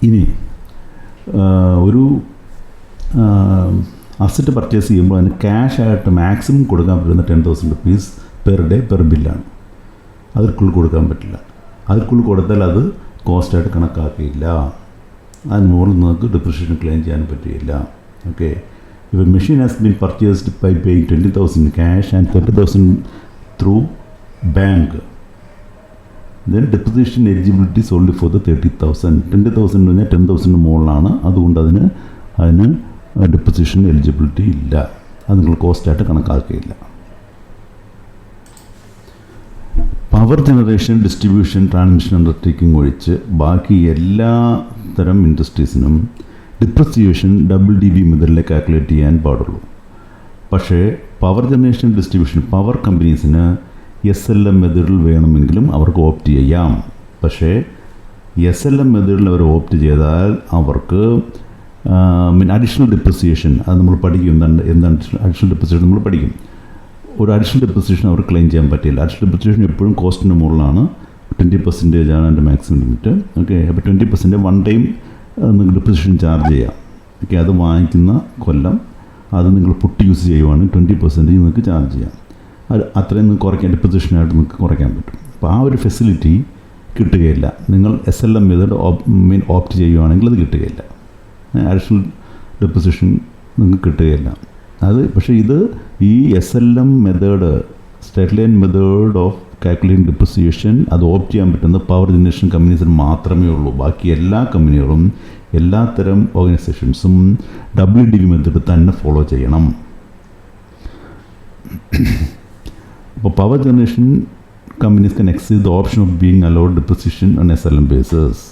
ഇനി ഒരു അസറ്റ് പർച്ചേസ് ചെയ്യുമ്പോൾ അതിന് ക്യാഷായിട്ട് മാക്സിമം കൊടുക്കാൻ പറ്റുന്ന 10,000 rupees പെർ ഡേ പെർ ബില്ലാണ്. അതിൽക്കുള്ളിൽ കൊടുക്കാൻ പറ്റില്ല. അതിൽക്കുള്ളിൽ കൊടുത്താൽ അത് കോസ്റ്റായിട്ട് കണക്കാക്കിയില്ല. അതിന് മുകളിൽ നിങ്ങൾക്ക് ഡിപ്രിസിയേഷൻ ക്ലെയിം ചെയ്യാൻ പറ്റുകയില്ല. Okay, if a machine has been purchased by paying 20,000 cash and 30,000 through bank, then depreciation eligibility is only for the 30,000. 20,000 എന്ന് പറഞ്ഞാൽ 10,000 മുകളിലാണ്. അതുകൊണ്ട് അതിന് ഡിപ്രിസിയേഷൻ എലിജിബിലിറ്റി ഇല്ല. അത് നിങ്ങൾ കോസ്റ്റായിട്ട് കണക്കാക്കുകയില്ല. Power generation, distribution, transmission undertaking ഒഴിച്ച് ബാക്കി എല്ലാ തരം ഇൻഡസ്ട്രീസിനും ഡിപ്രിസിയേഷൻ WDV മെത്തേഡിലെ കാൽക്കുലേറ്റ് ചെയ്യാൻ പാടുള്ളൂ. പക്ഷേ പവർ ജനറേഷൻ, ഡിസ്ട്രിബ്യൂഷൻ, പവർ കമ്പനീസിന് SLM മെത്തേഡിൽ വേണമെങ്കിലും അവർക്ക് ഓപ്റ്റ് ചെയ്യാം. പക്ഷേ SLM മെത്തേഡിൽ അവർ ഓപ്റ്റ് ചെയ്താൽ അവർക്ക് അഡീഷണൽ ഡിപ്രിസിയേഷൻ, അത് നമ്മൾ പഠിക്കും. എന്താണ് അഡീഷണൽ ഡിപ്രിസിയേഷൻ നമ്മൾ പഠിക്കും. ഒരു അഡീഷണൽ ഡിപ്രിസിയേഷൻ അവർ ക്ലെയിം ചെയ്യാൻ പറ്റില്ല. അഡീഷണൽ ഡിപ്രിസിയേഷൻ എപ്പോഴും കോസ്റ്റിന് മുകളിലാണ്. 20% ആണ് അതിൻ്റെ മാക്സിമം ലിമിറ്റ്. ഓക്കെ, അപ്പോൾ 20% വൺ ടൈം നിങ്ങൾ ഡിപ്രിസിയേഷൻ ചാർജ് ചെയ്യാം. ഓക്കെ, അത് വാങ്ങിക്കുന്ന കൊല്ലം അത് നിങ്ങൾ പുട്ട് യൂസ് ചെയ്യുവാണെങ്കിൽ 20% നിങ്ങൾക്ക് ചാർജ് ചെയ്യാം. അത് അത്രയും നിങ്ങൾക്ക് കുറയ്ക്കാൻ, ഡിപ്രിസിയേഷനായിട്ട് നിങ്ങൾക്ക് കുറയ്ക്കാൻ പറ്റും. അപ്പോൾ ആ ഒരു ഫെസിലിറ്റി കിട്ടുകയില്ല. നിങ്ങൾ SLM മെത്തേഡ് ഓപ്റ്റ് ചെയ്യുവാണെങ്കിൽ അത് കിട്ടുകയില്ല. അഡീഷണൽ ഡിപ്രിസിയേഷൻ നിങ്ങൾക്ക് കിട്ടുകയില്ല. അത് പക്ഷേ ഈ SLM method, straight line method of calculating depreciation, അത് ഓപ്റ്റ് ചെയ്യാൻ പറ്റുന്ന പവർ ജനറേഷൻ കമ്പനീസിന് മാത്രമേ ഉള്ളൂ. ബാക്കി എല്ലാ കമ്പനികളും, എല്ലാത്തരം ഓർഗനൈസേഷൻസും WDV മെത്തേഡ് തന്നെ ഫോളോ ചെയ്യണം. അപ്പോൾ power generation companies can exceed the option of being allowed depreciation on SLM basis.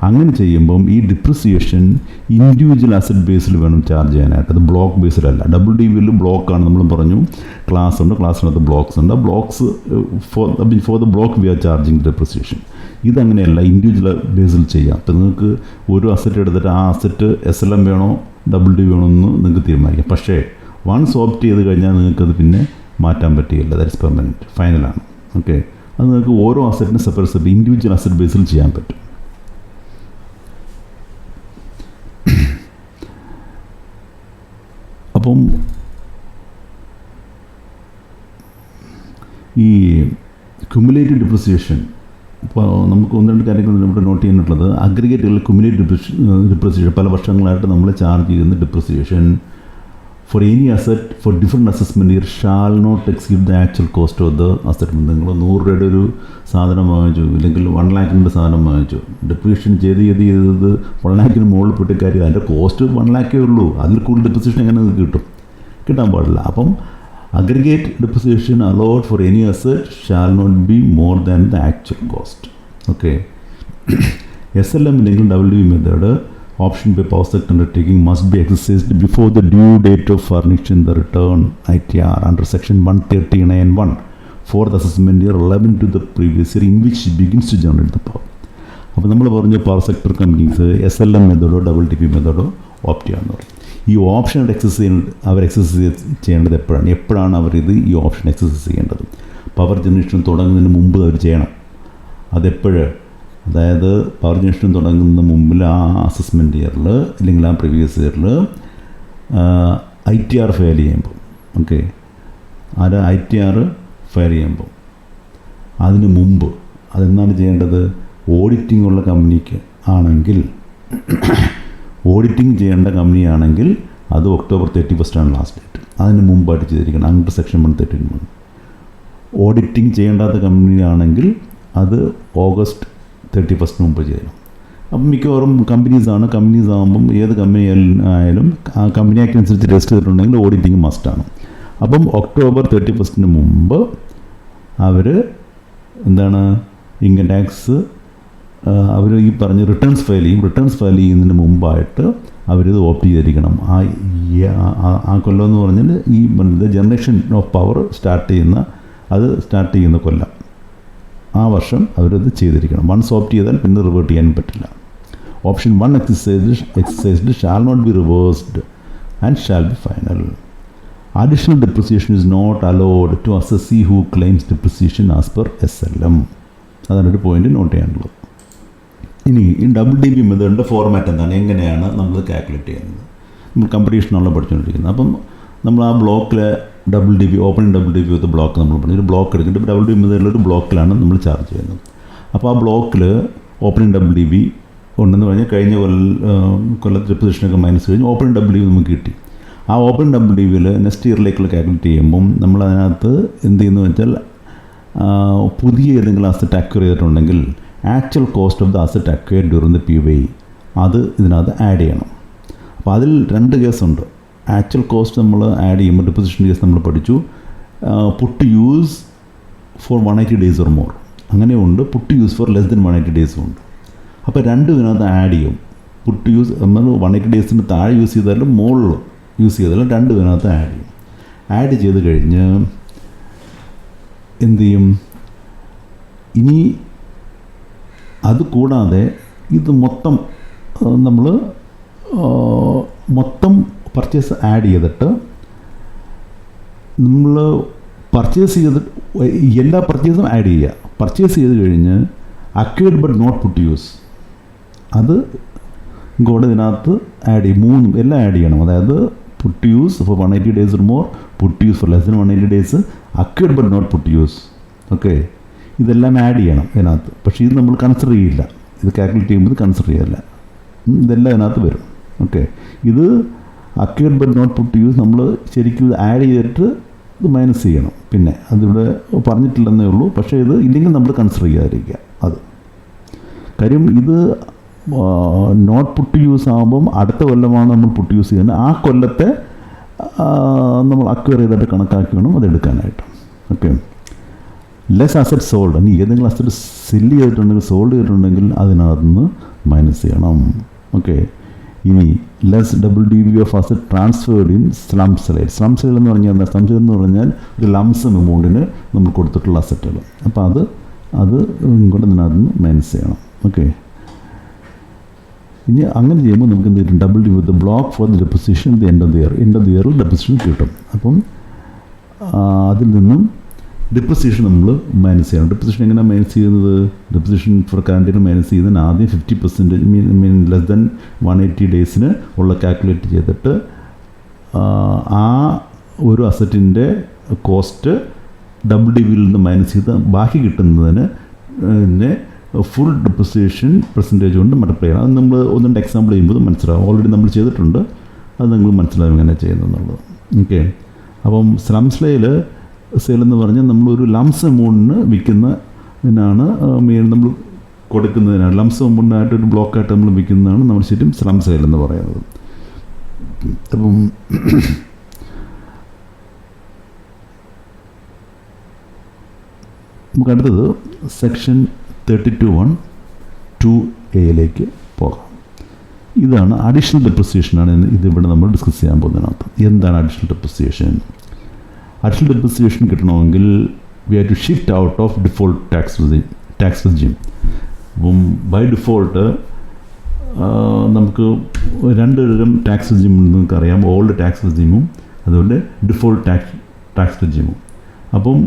അങ്ങനെ ചെയ്യുമ്പം ഈ ഡിപ്രിസിയേഷൻ ഇൻഡിവിജ്വൽ അസറ്റ് ബേസിൽ വേണം ചാർജ് ചെയ്യാനായിട്ട്. അത് ബ്ലോക്ക് ബേസിലല്ല. WDVയിൽ ബ്ലോക്കാണ്, നമ്മൾ പറഞ്ഞു. ക്ലാസ് ഉണ്ട്, ക്ലാസ്സിനകത്ത് ബ്ലോക്സ് ഉണ്ട്. Blocks for the block we are charging depreciation. ഇതങ്ങനെയല്ല, ഇൻഡിവിജ്വൽ ബേസിൽ ചെയ്യാം. അപ്പോൾ നിങ്ങൾക്ക് ഒരു അസറ്റ് എടുത്തിട്ട് ആ അസറ്റ് SLM വേണോ WDV വേണോ എന്ന് നിങ്ങൾക്ക് തീരുമാനിക്കാം. പക്ഷേ വൺസ് ഓപ്റ്റ് ചെയ്ത് കഴിഞ്ഞാൽ നിങ്ങൾക്കത് പിന്നെ മാറ്റാൻ പറ്റുകയില്ല. ദാറ്റ് ഇസ് പെർമനൻറ്റ്, ഫൈനലാണ്. ഓക്കെ, അത് നിങ്ങൾക്ക് ഓരോ അസറ്റിനും സെപ്പറേറ്റ് ഇൻഡിവിജ്വൽ അസറ്റ് ബേസിൽ ചെയ്യാൻ പറ്റും. അപ്പം ഈ ക്യുമുലേറ്റീവ് ഡിപ്രിസിയേഷൻ, ഇപ്പോൾ നമുക്ക് ഒന്ന് രണ്ട് കാര്യങ്ങൾ ഇവിടെ നോട്ട് ചെയ്യാനുള്ളത്, അഗ്രിഗേറ്റുകളിൽ ക്യുമുലേറ്റീവ് ഡിപ്രിസിയേഷൻ പല വർഷങ്ങളായിട്ട് നമ്മൾ ചാർജ് ചെയ്യുന്ന depreciation for any asset for different assessment year shall not exceed the actual cost of the asset. നിങ്ങൾ 100 രൂപയുടെ ഒരു സാധനം വാങ്ങിച്ചു, ഇല്ലെങ്കിൽ 1 lakhൻ്റെ സാധനം വാങ്ങിച്ചു, ഡിപ്രിസിയേഷൻ ചെയ്ത് 1 lakhന് മുകളിൽ പോയിട്ട് കാര്യം, അതിൻ്റെ കോസ്റ്റ് 1 lakh ഉള്ളൂ. അതിൽ കൂടുതൽ ഡിപ്രിസിയേഷൻ എങ്ങനെ നിങ്ങൾക്ക് കിട്ടാൻ പാടില്ല. അപ്പം aggregate depreciation allowed for any asset shall not be more than the actual cost. Okay, SLM ഇല്ലെങ്കിൽ WDV method option by power sector undertaking must be exercised before the due date of furnishing the return ITR under section 139(1) for the assessment year relevant to the previous year in which it begins to generate the power. അപ്പോൾ നമ്മൾ പറഞ്ഞു power sector companies SLM മെത്തേഡോ WDV മെത്തേഡോ opt ചെയ്യാമെന്ന് പറയും. ഈ option exercise ചെയ്യേണ്ടത് എപ്പോഴാണ് അവർ ഈ ഓപ്ഷൻ എക്സസൈസ് ചെയ്യേണ്ടത്? പവർ ജനറേഷൻ തുടങ്ങുന്നതിന് മുമ്പ് അവർ ചെയ്യണം. അതെപ്പോഴ്? അതായത് പവർ ജനറേഷൻ തുടങ്ങുന്ന മുമ്പിൽ ആ അസസ്മെൻറ്റ് ഇയറിൽ അല്ലെങ്കിൽ ആ പ്രീവിയസ് ഇയറിൽ ITR ഫയൽ ചെയ്യുമ്പോൾ, ഓക്കെ, അത് ITR ഫയൽ ചെയ്യുമ്പോൾ അതിന് മുമ്പ് അതെന്താണ് ചെയ്യേണ്ടത്? ഓഡിറ്റിംഗ് ഉള്ള കമ്പനിക്ക് ആണെങ്കിൽ, ഓഡിറ്റിംഗ് ചെയ്യേണ്ട കമ്പനിയാണെങ്കിൽ അത് October 31 ലാസ്റ്റ് ഡേറ്റ്. അതിന് മുമ്പായിട്ട് ചെയ്തിരിക്കണം അണ്ടർ സെക്ഷൻ 131. ഓഡിറ്റിംഗ് ചെയ്യേണ്ടാത്ത കമ്പനിയാണെങ്കിൽ അത് August 31 മുമ്പ് ചെയ്യണം. അപ്പം മിക്കവാറും കമ്പനീസ് ആകുമ്പം ഏത് കമ്പനി ആയാലും ആ കമ്പനി ആക്ട് അനുസരിച്ച് രജിസ്റ്റർ ചെയ്തിട്ടുണ്ടെങ്കിൽ ഓഡിറ്റിംഗ് മസ്റ്റാണ്. അപ്പം October 31 മുമ്പ് അവർ എന്താണ് ഇൻകം ടാക്സ് അവർ ഈ പറഞ്ഞ റിട്ടേൺസ് ഫയൽ ചെയ്യുന്നതിന് മുമ്പായിട്ട് അവരിത് ഓപ്റ്റ് ചെയ്തിരിക്കണം. ആ കൊല്ലം എന്ന് പറഞ്ഞാൽ ഈ ജനറേഷൻ ഓഫ് പവർ സ്റ്റാർട്ട് ചെയ്യുന്ന കൊല്ലം, ആ വർഷം അവരത് ചെയ്തിരിക്കണം. വൺസ് ഓപ്റ്റ് ചെയ്താൽ പിന്നെ റിവേർട്ട് ചെയ്യാൻ പറ്റില്ല. Option 1 exercised shall not be reversed and shall be final. Additional depreciation is not allowed to assessee who claims depreciation as per SLM. അതാണ് പോയിന്റ് നോട്ട് ചെയ്യാനുള്ളത്. ഇനി ഈ WDB മെത്തേഡിൻ്റെ ഫോർമാറ്റ് എന്താണ്, എങ്ങനെയാണ് നമ്മൾ കാൽക്കുലേറ്റ് ചെയ്യുന്നത്? നമ്മൾ കമ്പറ്റീഷനാണല്ലോ പഠിച്ചുകൊണ്ടിരിക്കുന്നത്. അപ്പം നമ്മൾ ആ ബ്ലോക്കിൽ WDB ഓപ്പണിംഗ് WDB വിത്ത് ബ്ലോക്ക് നമ്മൾ പഠിച്ചു. ഒരു ബ്ലോക്ക് എടുത്തിട്ട് WDB മെത്തേഡിലൊരു ബ്ലോക്കിലാണ് നമ്മൾ ചാർജ് ചെയ്യുന്നത്. അപ്പോൾ ആ ബ്ലോക്കിൽ ഓപ്പണിംഗ് WDB ഉണ്ടെന്ന് പറഞ്ഞാൽ കഴിഞ്ഞ കൊല്ലത്തെ ഡെപ്രിസിയേഷനൊക്കെ മൈനസ് കഴിഞ്ഞ് ഓപ്പണിംഗ് WDB നമുക്ക് കിട്ടി. ആ ഓപ്പൺ WDBയിൽ നെക്സ്റ്റ് ഇയറിലേക്കുള്ള കാൽക്കുലേറ്റ് ചെയ്യുമ്പം നമ്മളതിനകത്ത് എന്ത് ചെയ്യുന്നു വെച്ചാൽ പുതിയ ഏതെങ്കിലും അസറ്റ് അക്വയർ ചെയ്തിട്ടുണ്ടെങ്കിൽ actual cost of the asset acquire during the PY അത് ഇതിനകത്ത് ആഡ് ചെയ്യണം. അപ്പോൾ അതിൽ 2 കേസുണ്ട്. ആക്ച്വൽ കോസ്റ്റ് നമ്മൾ ആഡ് ചെയ്യുമ്പോൾ ഡെപ്രിസിയേഷൻ കേസ് നമ്മൾ പഠിച്ചു. Put use for 180 days or more അങ്ങനെയുണ്ട്. Put use for less than 180 days ഉണ്ട്. അപ്പോൾ 2 ഇതിനകത്ത് ആഡ് ചെയ്യും. പുട്ട് യൂസ് നമ്മൾ 180 days താഴെ യൂസ് ചെയ്താലും മുകളിൽ യൂസ് ചെയ്താലും 2 ഇതിനകത്ത് ആഡ് ചെയ്യും. ആഡ് ചെയ്ത് കഴിഞ്ഞ് എന്തു ചെയ്യും? ഇനി അത് കൂടാതെ ഇത് മൊത്തം നമ്മൾ മൊത്തം പർച്ചേസ് ആഡ് ചെയ്തിട്ട് നമ്മൾ പർച്ചേസ് ചെയ്ത് എല്ലാ പർച്ചേസും ആഡ് ചെയ്യുക. പർച്ചേസ് ചെയ്ത് കഴിഞ്ഞ് acquired but not put use അത് കൂടെ ഇതിനകത്ത് ആഡ് ചെയ്യും. 3 എല്ലാം ആഡ് ചെയ്യണം. അതായത് put use for 180 days or more, put use for less than 180 days, acquired but not put use. Okay, ഇതെല്ലാം ആഡ് ചെയ്യണം ഇതിനകത്ത്. പക്ഷേ ഇത് നമ്മൾ കൺസിഡർ ചെയ്യില്ല. ഇത് കാൽക്കുലേറ്റ് ചെയ്യുമ്പോൾ കൺസിഡർ ചെയ്യില്ല. ഇതെല്ലാം ഇതിനകത്ത് വരും. ഓക്കെ, ഇത് acquired but not put use നമ്മൾ ശരിക്കും ഇത് ആഡ് ചെയ്തിട്ട് ഇത് മൈനസ് ചെയ്യണം. പിന്നെ അതിവിടെ പറഞ്ഞിട്ടില്ലെന്നേ ഉള്ളൂ. പക്ഷേ ഇത് ഇല്ലെങ്കിൽ നമ്മൾ കൺസിഡർ ചെയ്യാതിരിക്കുക. അത് കാര്യം ഇത് നോട്ട് പുട്ട് യൂസ് ആകുമ്പം അടുത്ത കൊല്ലമാണ് നമ്മൾ പുട്ട് യൂസ് ചെയ്യുന്നത്. ആ കൊല്ലത്തെ നമ്മൾ അക്വയർ ചെയ്തിട്ട് കണക്കാക്കി വേണം അത് എടുക്കാനായിട്ട്. ഓക്കെ, ലെസ് അസറ്റ് സോൾഡ്, ഇനി ഏതെങ്കിലും അസറ്റ് സെല്ല് ചെയ്തിട്ടുണ്ടെങ്കിൽ സോൾഡ് ചെയ്തിട്ടുണ്ടെങ്കിൽ അതിനകത്തുനിന്ന് മൈനസ് ചെയ്യണം. ഓക്കെ, ഇനി less WDB of asset transferred in slump sale. Slump sale എന്ന് പറഞ്ഞാൽ എന്താ? സ്ലം സെയിൽ എന്ന് പറഞ്ഞാൽ ഒരു ലംസം എമൗണ്ടിന് നമ്മൾ കൊടുത്തിട്ടുള്ള അസറ്റുകൾ. അപ്പോൾ അത് കൂടെ ഇതിനകത്തുനിന്ന് മൈനസ് ചെയ്യണം. ഓക്കെ, ഇനി അങ്ങനെ ചെയ്യുമ്പോൾ നമുക്ക് എന്ത് കിട്ടും? WDB with block for the depreciation the end of the year. End of the ഇയറിൽ ഡെപ്രിസിയേഷൻ കിട്ടും. അപ്പം അതിൽ നിന്നും ഡെപ്രിസിയേഷൻ നമ്മൾ മൈനസ് ചെയ്യണം. ഡെപ്രിസിയേഷൻ എങ്ങനെയാണ് മൈനസ് ചെയ്യുന്നത്? Depreciation for current year minus ചെയ്യുന്നതിന് ആദ്യം 50% മീൻ ലെസ് ദൻ 180 days ഉള്ള കാൽക്കുലേറ്റ് ചെയ്തിട്ട് ആ ഒരു അസറ്റിൻ്റെ കോസ്റ്റ് WDBയിൽ നിന്ന് മൈനസ് ചെയ്ത് ബാക്കി കിട്ടുന്നതിന് പിന്നെ ഫുൾ ഡെപ്രിസിയേഷൻ പെർസെൻറ്റേജ് കൊണ്ട് മൾട്ടിപ്ലൈ ചെയ്യണം. അത് നമ്മൾ 1-2 എക്സാമ്പിൾ ചെയ്യുമ്പോൾ മനസ്സിലാവും. ഓൾറെഡി നമ്മൾ ചെയ്തിട്ടുണ്ട്. അത് നിങ്ങൾ മനസ്സിലാവും എങ്ങനെ ചെയ്യുന്നതെന്നുള്ളത്. ഓക്കെ, അപ്പം സ്ലം സെയിൽ എന്ന് പറഞ്ഞാൽ നമ്മളൊരു ലംസ് എമൗണ്ടിന് വിൽക്കുന്നതിനാണ് നമ്മൾ കൊടുക്കുന്നതിനാണ്. ലംസ് എമൗണ്ടിനായിട്ട് ഒരു ബ്ലോക്കായിട്ട് നമ്മൾ വിൽക്കുന്നതാണ് നമ്മൾ ശരിക്കും സ്ലം സെയിൽ എന്ന് പറയുന്നത്. അപ്പം നമുക്ക് അടുത്തത് സെക്ഷൻ 32(1)(2)(a) പോകാം. ഇതാണ് അഡീഷണൽ ഡെപ്രിസിയേഷനാണ് ഇതിവിടെ നമ്മൾ ഡിസ്കസ് ചെയ്യാൻ പോകുന്നതിനകത്ത്. എന്താണ് അഡീഷണൽ ഡെപ്രിസിയേഷൻ? അഡീഷണൽ ഡെപ്രിസിയേഷൻ കിട്ടണമെങ്കിൽ we have to shift out of default tax regime. അപ്പം ബൈ ഡിഫോൾട്ട് നമുക്ക് 2 തരം ടാക്സ് റെജീം നിങ്ങൾക്കറിയാം. ഓൾഡ് ടാക്സ് റെജീമും അതുപോലെ ഡിഫോൾട്ട് ടാക്സ് റെജീമും. അപ്പം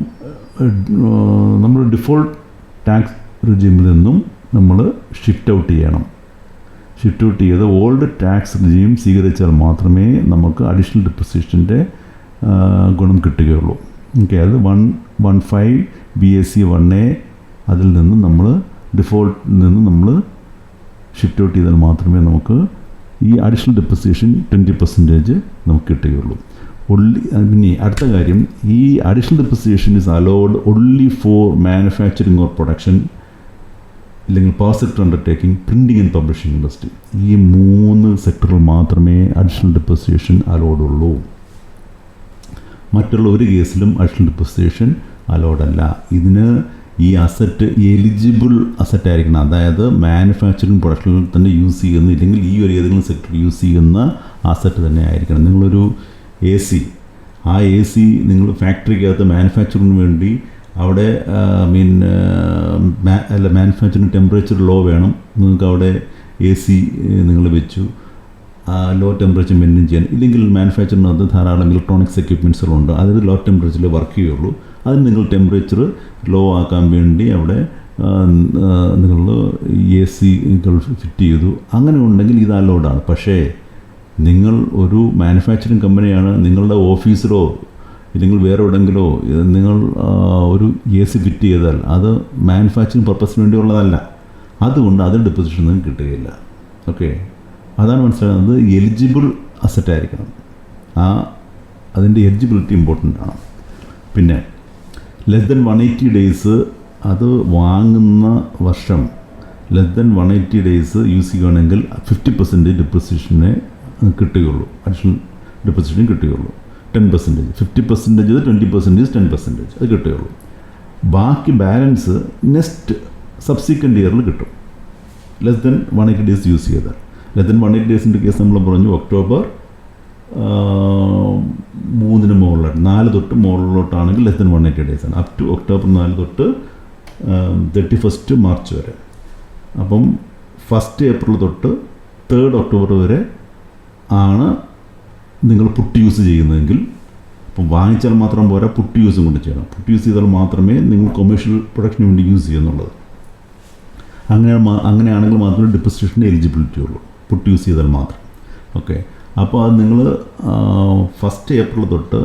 നമ്മൾ ഡിഫോൾട്ട് ടാക്സ് റെജീമിൽ നിന്നും നമ്മൾ ഷിഫ്റ്റ് ഔട്ട് ചെയ്യണം. ഷിഫ്റ്റ് ഔട്ട് ചെയ്ത് ഓൾഡ് ടാക്സ് റെജീം സ്വീകരിച്ചാൽ മാത്രമേ നമുക്ക് അഡീഷണൽ ഡെപ്രിസിയേഷൻ്റെ ഗുണം കിട്ടുകയുള്ളൂ. ഓക്കെ, അത് 115 BAC 1A അതിൽ നിന്ന് നമ്മൾ ഡിഫോൾട്ടിൽ നിന്ന് നമ്മൾ ഷിഫ്റ്റ് ഔട്ട് ചെയ്താൽ മാത്രമേ നമുക്ക് ഈ അഡീഷണൽ ഡെപ്രിസിയേഷൻ 20% നമുക്ക് കിട്ടുകയുള്ളൂ. ഇനി അടുത്ത കാര്യം, ഈ additional depreciation is allowed only for manufacturing or production, ഇല്ലെങ്കിൽ power sector undertaking, printing and publishing industry. ഈ 3 സെക്ടറിൽ മാത്രമേ അഡീഷണൽ ഡെപ്രിസിയേഷൻ അലൗഡ് ഉള്ളൂ. മറ്റുള്ള ഒരു കേസിലും അഡീഷണൽ ഡെപ്രിസിയേഷൻ അലൗഡ് അല്ല. ഇതിന് ഈ അസറ്റ് എലിജിബിൾ അസറ്റ് ആയിരിക്കണം. അതായത് മാനുഫാക്ചറിങ് പ്രൊഡക്ഷനിൽ തന്നെ യൂസ് ചെയ്യുന്ന, ഇല്ലെങ്കിൽ ഈ ഒരു ഏതെങ്കിലും സെക്ടർ യൂസ് ചെയ്യുന്ന അസറ്റ് തന്നെ ആയിരിക്കണം. നിങ്ങളൊരു AC, ആ AC നിങ്ങൾ ഫാക്ടറിക്കകത്ത് മാനുഫാക്ചറിങ്ങിന് വേണ്ടി അവിടെ മാനുഫാക്ചറിങ് ടെമ്പറേച്ചർ ലോ വേണം. നിങ്ങൾക്ക് അവിടെ AC നിങ്ങൾ വെച്ചു ലോ ടെമ്പറേച്ചർ മെയിൻറ്റെയിൻ ചെയ്യാൻ. ഇല്ലെങ്കിൽ മാനുഫാക്ചറിനകത്ത് ധാരാളം ഇലക്ട്രോണിക്സ് എക്യുപ്മെൻറ്റ്സുകളുണ്ട്, അതായത് ലോ ടെമ്പറേച്ചറിൽ വർക്ക് ചെയ്യുള്ളൂ. അതിന് നിങ്ങൾ ടെമ്പറേച്ചർ ലോ ആക്കാൻ വേണ്ടി അവിടെ നിങ്ങൾ AC ഫിറ്റ് ചെയ്തു. അങ്ങനെ ഉണ്ടെങ്കിൽ ഇത് അലൗഡാണ്. പക്ഷേ നിങ്ങൾ ഒരു മാനുഫാക്ചറിങ് കമ്പനിയാണ്, നിങ്ങളുടെ ഓഫീസിലോ ഇല്ലെങ്കിൽ വേറെ എവിടെയെങ്കിലോ നിങ്ങൾ ഒരു AC ഫിറ്റ് ചെയ്താൽ അത് മാനുഫാക്ചറിങ് പർപ്പസിന് വേണ്ടിയുള്ളതല്ല. അതുകൊണ്ട് അതിൻ്റെ ഡെപ്പോസിഷൻ നിങ്ങൾക്ക് കിട്ടുകയില്ല. ഓക്കെ, അതാണ് മനസ്സിലാകുന്നത്. എലിജിബിൾ അസറ്റ് ആയിരിക്കണം. അതിൻ്റെ എലിജിബിലിറ്റി ഇമ്പോർട്ടൻ്റ് ആണ്. പിന്നെ ലെസ് ദെൻ 180 ഡേയ്സ്, അത് വാങ്ങുന്ന വർഷം ലെസ് ദെൻ 180 ഡേയ്സ് യൂസ് ചെയ്യുകയാണെങ്കിൽ 50% ഡെപ്പോസിഷനെ കിട്ടുകയുള്ളൂ. അഡീഷണൽ ഡെപ്പോസിഷൻ കിട്ടുകയുള്ളൂ. 10%, 50%, 20%, 10% അത് കിട്ടുകയുള്ളൂ. ബാക്കി ബാലൻസ് നെക്സ്റ്റ് സബ്സിക്വൻ്റ് ഇയറിൽ കിട്ടും, ലെസ് ദെൻ 180 ഡേയ്സ് യൂസ് ചെയ്താൽ. ലെസ് ദെൻ 180 ഡേയ്സിൻ്റെ കേസ് നമ്മൾ പറഞ്ഞു ഒക്ടോബർ 3 മുകളിലോട്ട് 4 തൊട്ട് മുകളിലോട്ടാണെങ്കിൽ ലെസ് ദെൻ 180 ഡേയ്സ് ആണ്. അപ് ടു ഒക്ടോബർ 4 തൊട്ട് 31 മാർച്ച് വരെ. അപ്പം 1 ഏപ്രിൽ തൊട്ട് 3 ഒക്ടോബർ വരെ ആണ് നിങ്ങൾ പുട്ട് യൂസ് ചെയ്യുന്നതെങ്കിൽ. അപ്പം വാങ്ങിച്ചാൽ മാത്രം പോരാ, പുട്ട് യൂസും കൊണ്ട് ചെയ്യണം. പുട്ട് യൂസ് ചെയ്താൽ മാത്രമേ നിങ്ങൾ കൊമേഴ്ഷ്യൽ പ്രൊഡക്ഷന് വേണ്ടി യൂസ് ചെയ്യുന്നുള്ളത്. അങ്ങനെയാണെങ്കിൽ മാത്രമേ ഡെപ്പോസിഷന് എലിജിബിലിറ്റി ഉള്ളൂ, പുട്ട് യൂസ് ചെയ്താൽ മാത്രം. ഓക്കെ, അപ്പോൾ അത് നിങ്ങൾ 1 ഏപ്രിൽ തൊട്ട്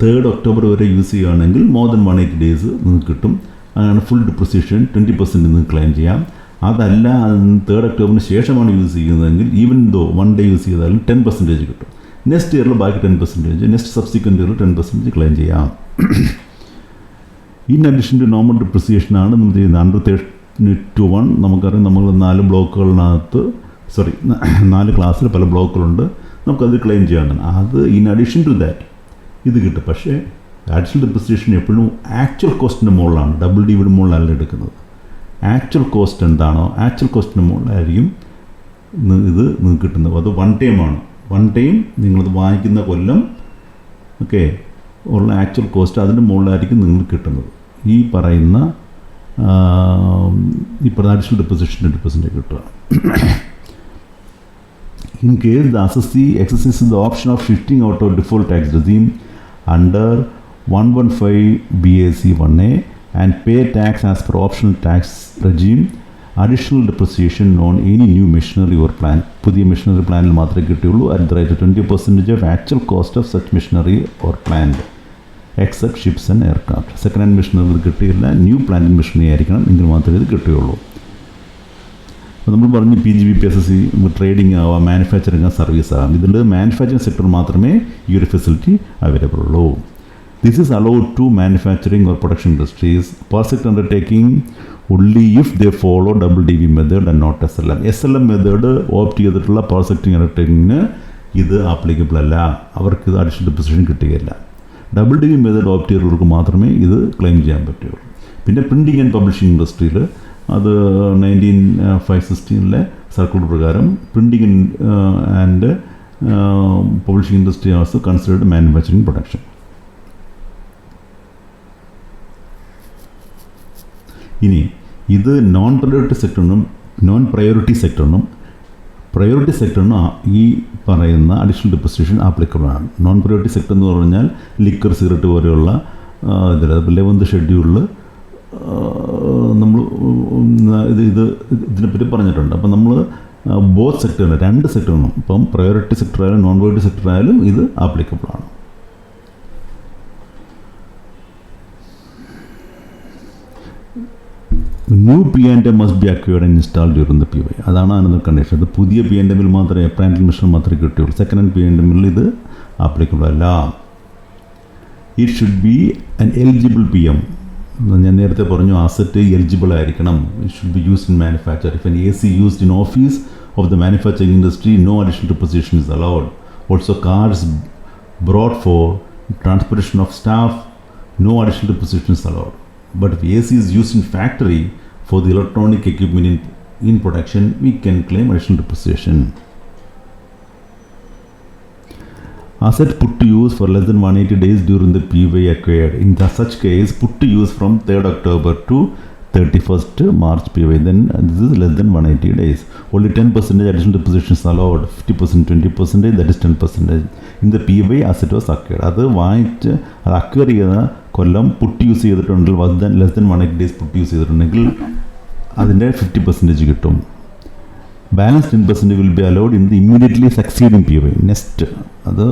3 ഒക്ടോബർ വരെ യൂസ് ചെയ്യുകയാണെങ്കിൽ മോർ ദൻ 180 ഡേയ്സ് നിങ്ങൾക്ക് കിട്ടും. അങ്ങനെ ഫുൾ ഡെപ്പോസിഷൻ 20% നിങ്ങൾക്ക് ക്ലെയിം ചെയ്യാം. അതല്ല 3 ഒക്ടോബറിന് ശേഷമാണ് യൂസ് ചെയ്യുന്നതെങ്കിൽ ഈവൻ ദോ 1 ഡേ യൂസ് ചെയ്താലും 10% കിട്ടും. നെക്സ്റ്റ് ഇയറിൽ ബാക്കി 10%, നെക്സ്റ്റ് സബ്സിക്വൻ്റ് ഇയറിൽ 10% ക്ലെയിം ചെയ്യാം. ഇൻ അഡീഷൻ ടു നോർമൽ ഡെപ്രിസിയേഷനാണ് നമ്മൾ ചെയ്യുന്നത്. അണ്ടർ 32(1) നമുക്കറിയാം, നമ്മൾ 4 ബ്ലോക്കുകളിനകത്ത് 4 ക്ലാസ്സിൽ പല ബ്ലോക്കുകളുണ്ട്, നമുക്കത് ക്ലെയിം ചെയ്യാവുന്നതാണ്. അത് ഇൻ അഡീഷൻ ടു ദാറ്റ് ഇത് കിട്ടും. പക്ഷേ അഡീഷണൽ ഡെപ്രിസിയേഷൻ എപ്പോഴും ആക്ച്വൽ കോസ്റ്റിൻ്റെ മുകളിലാണ്, ഡബിൾ ഡിവിയുടെ മുകളിലല്ല എടുക്കുന്നത്. ആക്ച്വൽ കോസ്റ്റ് എന്താണോ ആക്ച്വൽ കോസ്റ്റിൻ്റെ മുകളിലായിരിക്കും ഇത് നിങ്ങൾക്ക് കിട്ടുന്നത്. അത് വൺ ടൈമാണ്. വൺ ടൈം നിങ്ങളത് വാങ്ങിക്കുന്ന കൊല്ലം ഓക്കെ ഉള്ള ആക്ച്വൽ കോസ്റ്റ് അതിൻ്റെ മുകളിലായിരിക്കും നിങ്ങൾക്ക് കിട്ടുന്നത്. ഈ പറയുന്ന അഡീഷണൽ ഡെപ്പോസിഷൻ്റെ ഡെപ്പോസിറ്റ് കിട്ടുക. In case the assessee exercises the option of shifting out of default tax regime under 115 BAC 1A and pay tax as per optional tax regime, additional depreciation on any new machinery or plant, പുതിയ machinery പ്ലാനിൽ മാത്രമേ കിട്ടുകയുള്ളൂ at the rate of 20% of actual cost of such machinery or plant except ships and aircraft. Second hand machinery ഇത് കിട്ടുകയില്ല, new planting machinery ആയിരിക്കണം, എങ്കിൽ മാത്രമേ ഇത് കിട്ടുകയുള്ളൂ. അപ്പോൾ നമ്മൾ പറഞ്ഞു PGB PSSC ട്രേഡിംഗ് ആവാം, മാനുഫാക്ചറിങ് ആവാം, സർവീസ് ആവാം. ഇതിൽ മാനുഫാക്ചറിങ് സെക്ടർ മാത്രമേ ഈ ഒരു ഫെസിലിറ്റി അവൈലബിൾ ഉള്ളൂ. This is allowed to manufacturing or production industries, per sector undertaking only if they follow double DV method and not SLM. SLM method opt ചെയ്തിട്ടുള്ള power സെക്ടറിങ് അണ്ടർടേക്കിങ്ങിന് ഇത് applicable അല്ല, അവർക്ക് ഇത് അഡീഷണൽ ഡെപ്പോസിഷൻ കിട്ടുകയില്ല. ഡബിൾ DV മെത്തേഡ് ഓപ്റ്റ് ചെയ്തവർക്ക് മാത്രമേ ഇത് claim ചെയ്യാൻ പറ്റുള്ളൂ. പിന്നെ പ്രിൻറ്റിംഗ് ആൻഡ് പബ്ലിഷിംഗ് ഇൻഡസ്ട്രിയിൽ അത് 19/5/16 സർക്കുലർ പ്രകാരം printing and publishing industry also considered manufacturing production. ഇനി ഇത് നോൺ പ്രയോറിറ്റി സെക്ടറിനും ഈ പറയുന്ന അഡീഷണൽ ഡെപ്പോസിഷൻ ആപ്ലിക്കബിൾ ആണ്. നോൺ പ്രയോറിറ്റി സെക്ടർ എന്ന് പറഞ്ഞാൽ ലിക്കർ, സിഗരറ്റ് പോലെയുള്ള ഇതിൽ 11th ഷെഡ്യൂളിൽ നമ്മൾ ഇതിനെപ്പറ്റി പറഞ്ഞിട്ടുണ്ട്. അപ്പം നമ്മൾ ബോത്ത് സെക്ടറിന് 2 സെക്ടറിനും ഇപ്പം പ്രയോറിറ്റി സെക്ടർ ആയാലും നോൺ പ്രയോറിറ്റി സെക്ടർ ആയാലും ഇത് ആപ്ലിക്കബിൾ ആണ്. New P&M must be acquired and installed during the PY. അതാണ് അതിനൊരു കണ്ടീഷൻ. അത് പുതിയ P&Mൽ മാത്രമേ പ്ലാന്റ് മെഷീൻ മാത്രമേ കിട്ടുകയുള്ളൂ. സെക്കൻഡ് ഹാൻഡ് P&Mൽ ഇത് ആപ്ലിക്കബിൾ അല്ല. It should be an eligible PM. ഞാൻ നേരത്തെ പറഞ്ഞു അസറ്റ് എലിജിബിൾ ആയിരിക്കണം. It should be used in manufacture. If an AC used in office of the manufacturing industry, no additional deposition is allowed. Also cars brought for transportation of staff, no additional deposition is allowed. But if AC is used in factory for the electronic equipment in production, we can claim additional deposition. asset put to use for less than 180 days during the PY acquired. In such case, put to use from 3rd October to 31st March PY. Then this is less than 180 days. Only 10% additional depreciation is allowed. 50%, 20%, that is 10%. In the PY asset was acquired. അത് വാങ്ങിച്ച് അത് acquire ചെയ്ത കൊല്ലം put use ചെയ്തിട്ടുണ്ടെങ്കിൽ less than 180 days put use ചെയ്തിട്ടുണ്ടെങ്കിൽ അതിൻ്റെ 50% കിട്ടും. Balance 10% will be allowed in the immediately succeeding PY. Next അത്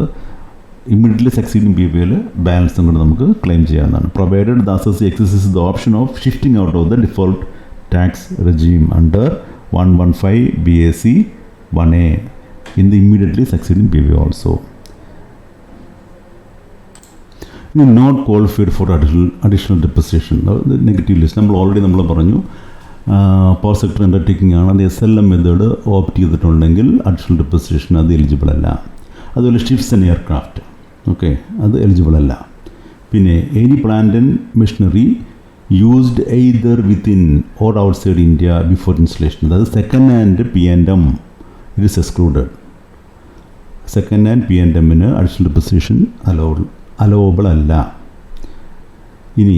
ഇമ്മീഡിയറ്റ്ലി സക്സീഡിങ് PYയിൽ ബാലൻസും കൂടെ നമുക്ക് ക്ലെയിം ചെയ്യാവുന്നതാണ്. Provided the assessee exercise the option of shifting out of the default tax regime under 115 BAC 1A in the immediately succeeding PY also. Not qualified for additional depreciation negative list നമ്മൾ പറഞ്ഞു. Power sector undertaking ആണ്, അത് SLM method opt ചെയ്തിട്ടുണ്ടെങ്കിൽ additional depreciation അത് eligible അല്ല. അതുപോലെ ships and aircraft okay അത് eligible അല്ല. പിന്നെ any plant and machinery used either within or outside India before installation, അതായത് second hand P&M it is excluded. Second hand P&Mന് additional depreciation allowable അല്ല. ഇനി